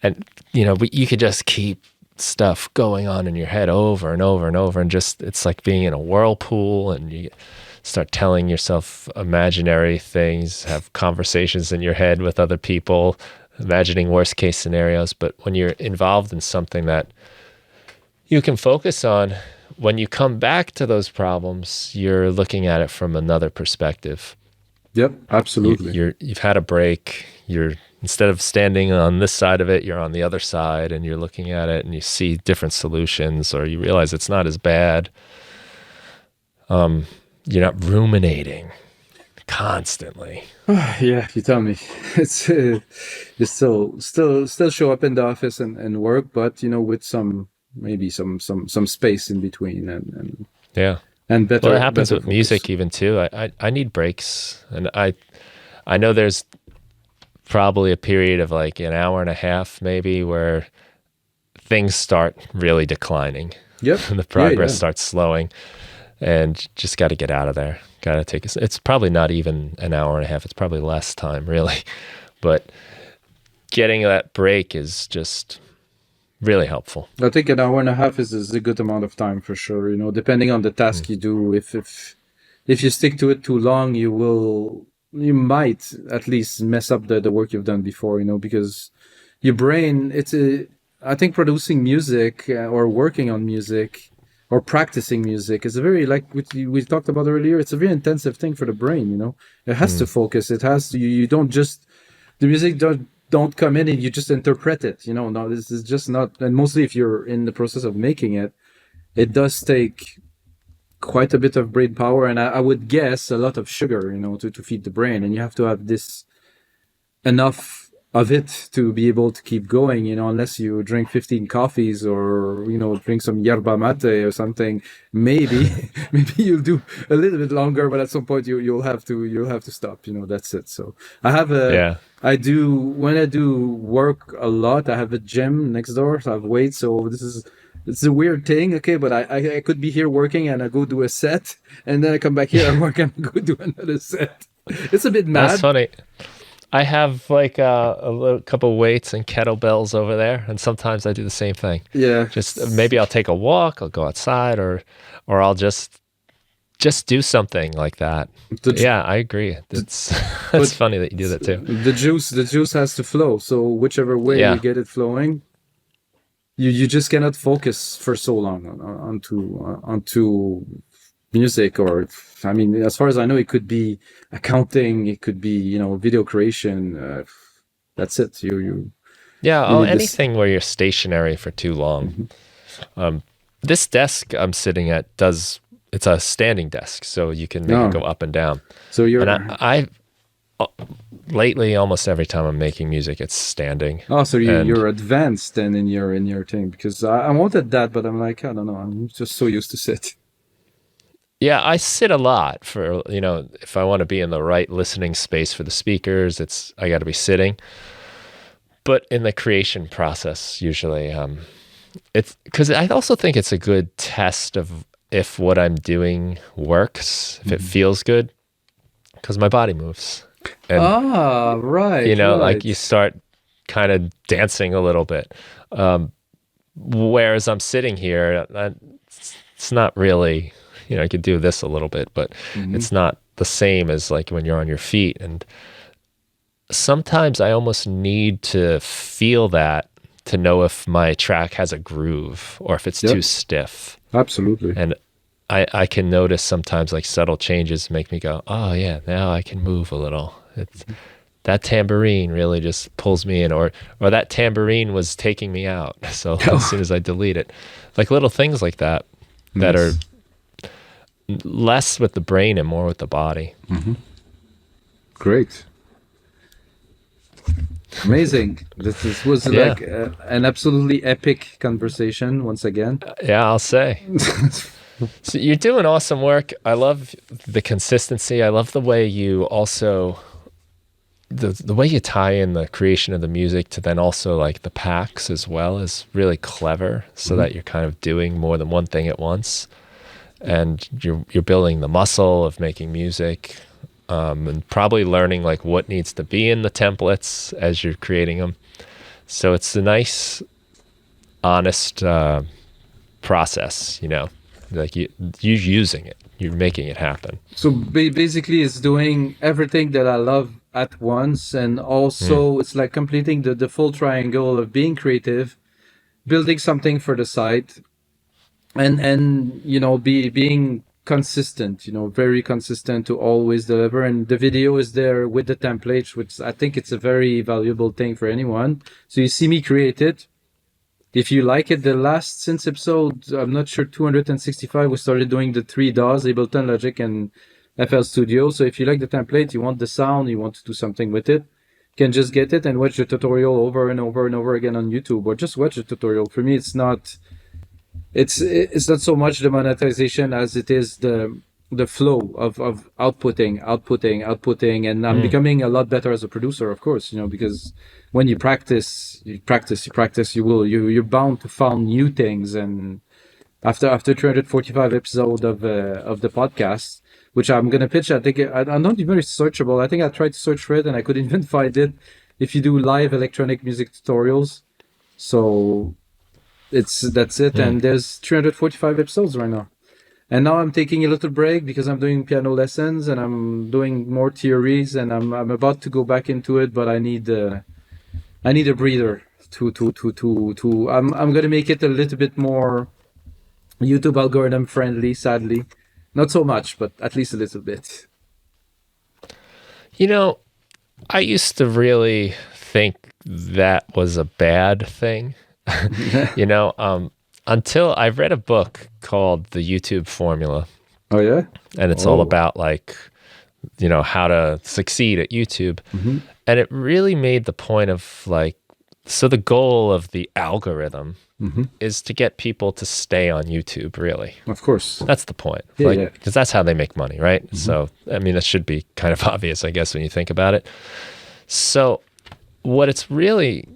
And you could just keep stuff going on in your head over and over and over, and just it's like being in a whirlpool, and start telling yourself imaginary things, have conversations in your head with other people, imagining worst case scenarios. But when you're involved in something that you can focus on, when you come back to those problems, you're looking at it from another perspective. Yep, absolutely. You've had a break. You're, instead of standing on this side of it, you're on the other side, and you're looking at it and you see different solutions, or you realize it's not as bad. You're not ruminating constantly. Yeah, you tell me. It's you still show up in the office and work, but with some maybe some space in between Yeah. and Well, it better happens better with focus. music even too. I need breaks, and I know there's probably a period of like an hour and a half maybe where things start really declining Yep. and the Yeah, progress yeah. starts slowing, and just got to get out of there. Got to take it's probably not even an hour and a half. It's probably less time really, but getting that break is just really helpful. I think an hour and a half is a good amount of time for sure. Depending on the Mm. task you do, if you stick to it too long, you might at least mess up the work you've done before. Because your brain, I think producing music or working on music or practicing music is a very, like we talked about earlier, it's a very intensive thing for the brain. It has to Mm. focus. It has to. You don't just the music don't come in and you just interpret it. No, this is just not. And mostly if you're in the process of making it, it does take quite a bit of brain power, and I would guess a lot of sugar, to feed the brain, and you have to have this enough of it to be able to keep going, unless you drink 15 coffees or, drink some yerba mate or something. Maybe, maybe you'll do a little bit longer, but at some point you'll have to stop, that's it. So Yeah. when I do work a lot, I have a gym next door, so I have weights. So it's a weird thing. Okay. But I could be here working and I go do a set and then I come back here and work and go do another set. It's a bit That's mad. funny. I have like a little couple weights and kettlebells over there, and sometimes I do the same thing. Yeah. Just maybe I'll take a walk, I'll go outside, or I'll just do something like that. But The, yeah, I agree. It's but it's funny that you do that too. the juice has to flow. So whichever way you Yeah, get it flowing, you just cannot focus for so long onto music. Or I mean, as far as I know, it could be accounting, it could be video creation. That's it. yeah. You Oh, need this. anything where you're stationary for too long. Mhm. This desk I'm sitting at does. It's a standing desk, so you can make it No, go up and down. so And you're I uh, lately, almost every time I'm making music, it's standing. so And you're advanced then in your thing, because I wanted that, but I'm like, I don't know, I'm just so used to sit. yeah, I sit a lot for, if I want to be in the right listening space for the speakers, I got to be sitting. But in the creation process, usually, it's because I also think it's a good test of if what I'm doing works, if it Mhm. feels good, because my body moves. And, Right, like you right. start kind of dancing a little bit. Um, Whereas I'm sitting here, it's not really, I could do this a little bit, but Hmm. it's not the same as like when you're on your feet. And sometimes I almost need to feel that to know if my track has a groove or if it's too Yep, stiff. absolutely. And I can notice sometimes like subtle changes make me go, oh yeah, now I can move a little. That tambourine really just pulls me in, or that tambourine was taking me out. So as soon as I delete it, like little things like that that are Nice. less with the brain and more with the body. Hmm. Great. Amazing. This was Yeah, like an absolutely epic conversation once again. yeah, I'll say. So you're doing awesome work. I love the consistency. I love the way you also the way you tie in the creation of the music to then also like the packs as well is really clever, so Mhm. that you're kind of doing more than one thing at once, and you're building the muscle of making music, and probably learning like what needs to be in the templates as you're creating them. So it's a nice, honest process. Like you using it, you're making it happen. So basically, it's doing everything that I love at once, and Mm, also it's like completing the full triangle of being creative, building something for the site, and being consistent, very consistent to always deliver. And the video is there with the templates, which I think it's a very valuable thing for anyone. So you see me create it. If you like it, the last since episode, I'm not sure, 265, we started doing the three DAWs, Ableton, Logic, and FL Studio. So if you like the template, you want the sound, you want to do something with it, you can just get it and watch the tutorial over and over and over again on YouTube, or just watch the tutorial. For me, it's not so much the monetization as it is the flow of outputting, and I'm mm, becoming a lot better as a producer, of course, because when you're bound to find new things. And after 345 episodes of the podcast, which I'm gonna pitch, I think I'm not even searchable. I think I tried to search for it and I couldn't even find it. If you do live electronic music tutorials, so that's it. mm. And there's 345 episodes right now. And now I'm taking a little break because I'm doing piano lessons and I'm doing more theories, and I'm about to go back into it, but I need a breather to I'm gonna make it a little bit more YouTube algorithm friendly, sadly. Not so much, but at least a little bit. You know, I used to really think that was a bad thing. you know, until I read a book called The YouTube Formula, Oh yeah? and it's all Oh. about like, how to succeed at YouTube. Hmm. And it really made the point of like, so the goal of the algorithm Hmm. is to get people to stay on YouTube, really. Of course. That's the point. Yeah, Like, yeah. because that's how they make money, right? Hmm. So, I mean, that should be kind of obvious, I guess, when you think about it. So, what it's really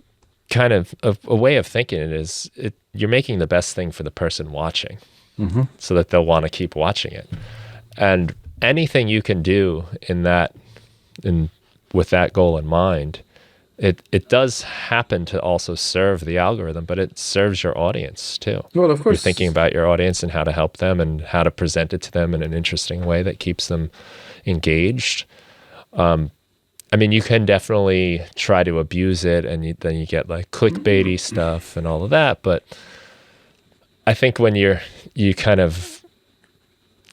kind of a way of thinking it is you're making the best thing for the person watching Hmm. so that they'll want to keep watching it. And anything you can do in with that goal in mind, it does happen to also serve the algorithm, but it serves your audience too. Well, of You're thinking course. about your audience and how to help them and how to present it to them in an interesting way that keeps them engaged. I mean, you can definitely try to abuse it, and then you get like clickbaity stuff and all of that. But I think when you kind of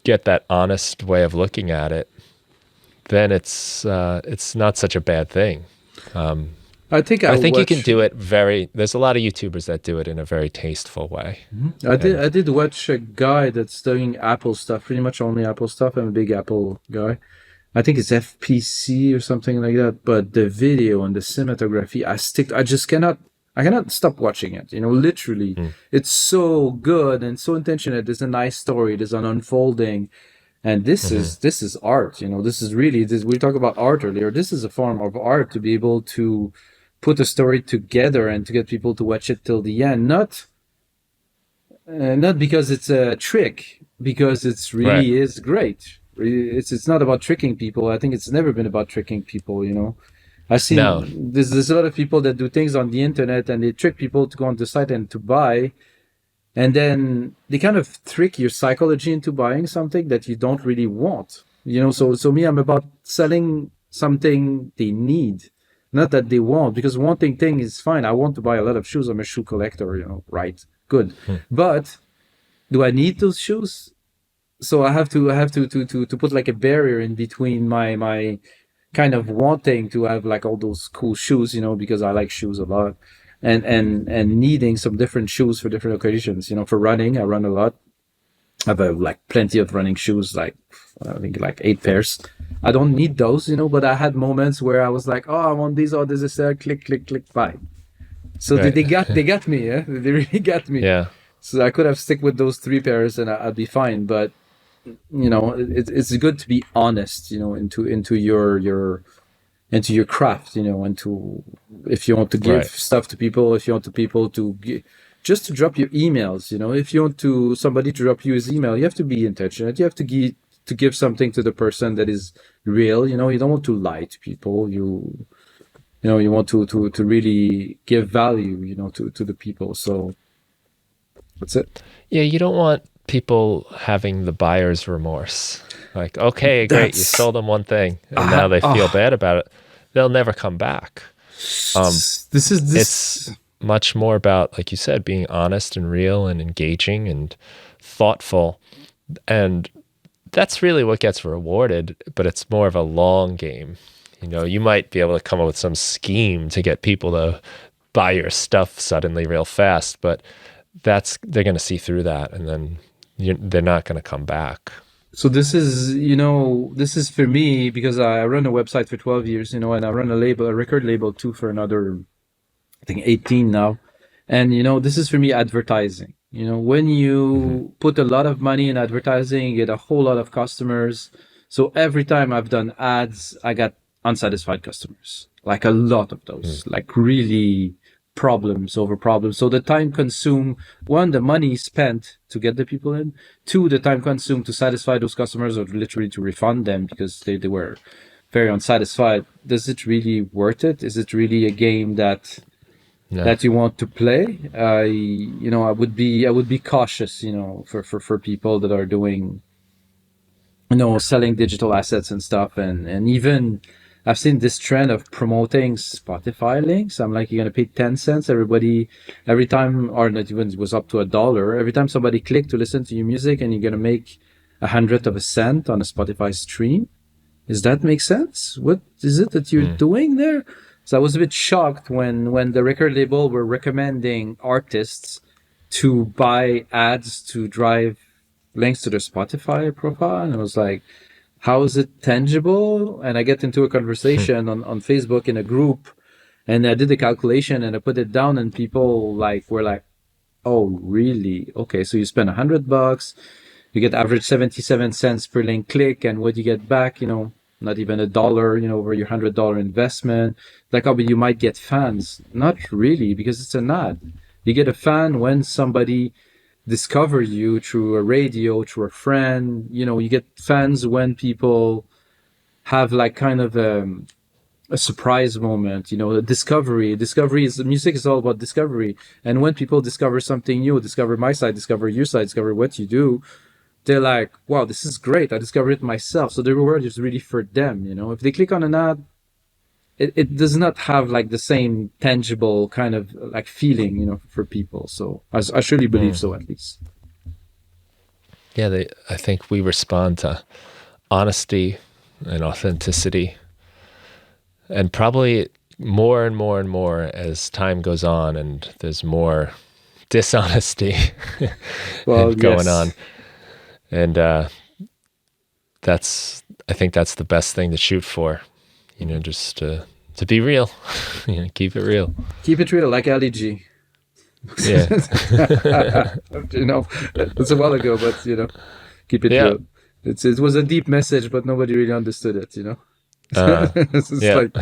get that honest way of looking at it, then it's not such a bad thing. I think I I think you can watch. do it very. There's a lot of YouTubers that do it in a very tasteful way, I and did watch a guy that's doing Apple stuff, pretty much only Apple stuff. I'm a big Apple guy. I think it's FPC or something like that. But the video and the cinematography, I just I cannot stop watching it. Literally, mm, it's so good and so intentional. There's a nice story. There's an unfolding, and mhm. this is art. This is really this. We talked about art earlier. This is a form of art to be able to put a story together and to get people to watch it till the end. Not because it's a trick, because it's Right. really is great. It's not about tricking people. I think it's never been about tricking people. I've No. seen there's a lot of people that do things on the internet and they trick people to go on the site and to buy, and then they kind of trick your psychology into buying something that you don't really want. So me, I'm about selling something they need, not that they want, because wanting thing is fine. I want to buy a lot of shoes. I'm a shoe collector, right? Good. Hmm. But do I need those shoes? So I have to put like a barrier in between my kind of wanting to have like all those cool shoes, because I like shoes a lot, and needing some different shoes for different occasions. For running, I run a lot. I have like plenty of running shoes, like I think like 8 pairs. I don't need those, but I had moments where I was like, oh, I want these, or this is there, click, click, click, buy. So they, Right. they got they got me, yeah. They really got me. Yeah. So I could have stick with those 3 pairs and I'd be fine. But it's good to be honest, into your craft, and to if you want to give Right. stuff to people, if you want to people to just to drop your emails, if you want to somebody to drop you his email, you have to be intentional. You have to give something to the person that is real. You don't want to lie to people. You want to really give value, to the people. So that's it. Yeah. You don't want people having the buyer's remorse. Like, okay, great, you That's sold them one thing, and now uh, they feel uh, bad about it. They'll never come back. Um, this is it's this. much more about, like you said, being honest and real and engaging and thoughtful. And that's really what gets rewarded, but it's more of a long game. You know, you might be able to come up with some scheme to get people to buy your stuff suddenly real fast, but they're going to see through that, and then they're not going to come back. So this is, this is for me because I run a website for 12 years, and I run a record label too for another, I think 18 now. And, this is for me advertising. When Mm-hmm. you put a lot of money in advertising, you get a whole lot of customers. So every time I've done ads, I got unsatisfied customers, like a lot of those, like really problems over problems. So the time consumed, one, the money spent to get the people in, two, the time consumed to satisfy those customers or literally to refund them because they were very unsatisfied. Does it really worth it? Is it really a game No. that you want to play? I would be cautious, for people that are doing, selling digital assets and stuff, and even I've seen this trend of promoting Spotify links. I'm like, you're gonna pay 10 cents every time, or not even, it was up to $1 every time somebody clicked to listen to your music, and you're gonna make 100 of a cent on a Spotify stream. Does that make sense? What is it that you're Mm. doing there? So I was a bit shocked when the record label were recommending artists to buy ads to drive links to their Spotify profile, and I was like, how is it tangible? And I get into a conversation on Facebook in a group, and I did the calculation and I put it down, and people were like, oh, really? Okay, so you spend $100, you get average 77 cents per link click, and what you get back, not even $1, over your $100 investment. Like, oh, but you might get fans. Not really, because it's an ad. You get a fan when somebody discover you through a radio, through a friend. You get fans when people have like kind of a surprise moment, a discovery. Discovery is music is all about discovery. And when people discover something new, discover my side, discover your side, discover what you do, they're like, wow, this is great. I discovered it myself. So the reward is really for them. If they click on an ad, it does not have like the same tangible kind of like feeling, for people. So I surely believe Mm. so, at least. Yeah, I think we respond to honesty and authenticity, and probably more and more and more as time goes on, and there's more dishonesty Well, going on. yes. And I think that's the best thing to shoot for. Just to be real. Keep it real. Keep it real, like Ali G. Yeah. It's a while ago, but keep it Yeah. real. It was a deep message, but nobody really understood it. Uh, It's just yeah. like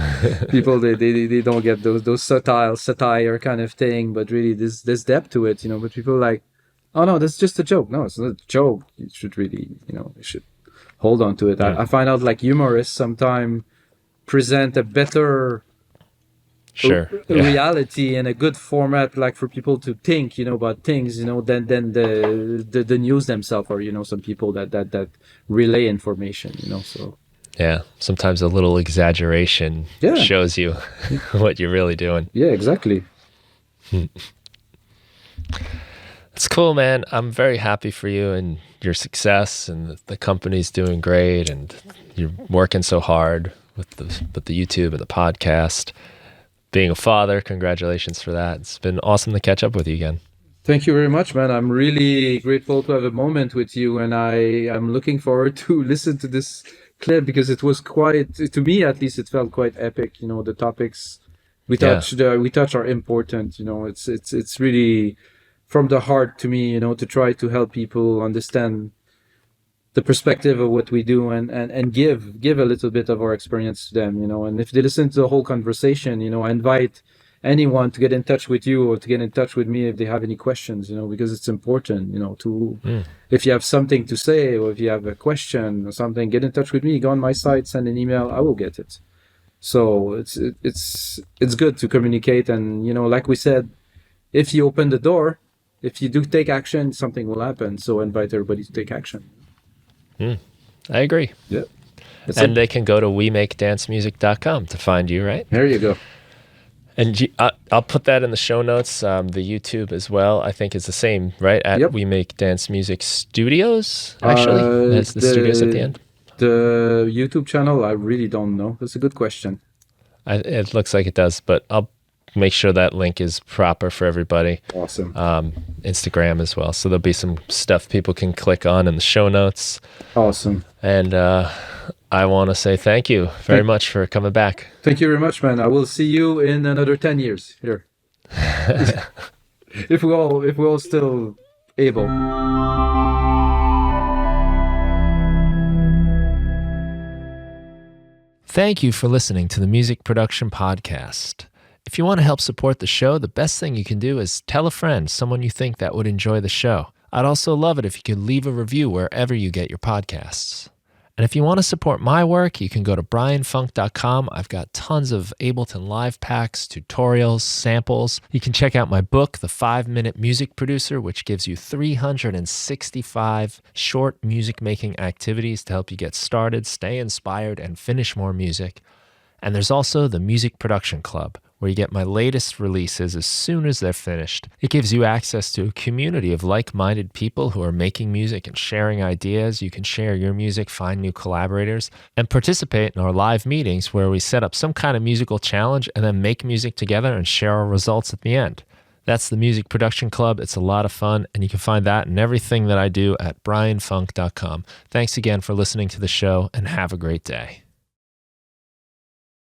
people they don't get those satire kind of thing, but really there's depth to it. But people are like, oh no, that's just a joke. No, it's not a joke. You should really, you should hold on to it. Mm. I find out like humorists sometimes present a better Sure. Yeah. reality and a good format, like for people to think, about things, than the news themselves, or some people that relay information, so Yeah. Sometimes a little exaggeration yeah, shows you what you're really doing. yeah, exactly. It's cool, man. I'm very happy for you and your success, and the company's doing great, and you're working so hard with the YouTube and the podcast. Being a father, congratulations for that. It's been awesome to catch up with you again. Thank you very much, man. I'm really grateful to have a moment with you, and I'm looking forward to listen to this clip because it was quite, to me at least, it felt quite epic. The topics Yeah. we touch are important. It's really from the heart to me. To try to help people understand the perspective of what we do, and give a little bit of our experience to them. And if they listen to the whole conversation, I invite anyone to get in touch with you or to get in touch with me if they have any questions, because it's important, to, Mm. if you have something to say or if you have a question or something, get in touch with me, go on my site, send an email, I will get it. So it's good to communicate. And like we said, if you open the door, if you do take action, something will happen. So invite everybody to take action. I agree. Yeah. That's And it. they can go to wemakedancemusic.com to find you, right? There you go. And I'll put that in the show notes. The YouTube as well, I think, is the same, right? At Yep. We Make Dance Music Studios, actually. That's the studios at the end. The YouTube channel, I really don't know. That's a good question. It looks like it does, but I'll make sure that link is proper for everybody. Awesome. Instagram as well. So there'll be some stuff people can click on in the show notes. Awesome. And I want to say thank you very much for coming back. Thank you very much, man. I will see you in another 10 years here. if we're all still able. Thank you for listening to the Music Production Podcast. If you want to help support the show, the best thing you can do is tell a friend, someone you think that would enjoy the show. I'd also love it if you could leave a review wherever you get your podcasts. And if you want to support my work, you can go to brianfunk.com. I've got tons of Ableton Live packs, tutorials, samples. You can check out my book, The 5-Minute Music Producer, which gives you 365 short music-making activities to help you get started, stay inspired, and finish more music. And there's also the Music Production Club, where you get my latest releases as soon as they're finished. It gives you access to a community of like-minded people who are making music and sharing ideas. You can share your music, find new collaborators, and participate in our live meetings where we set up some kind of musical challenge and then make music together and share our results at the end. That's the Music Production Club. It's a lot of fun, and you can find that and everything that I do at brianfunk.com. Thanks again for listening to the show, and have a great day.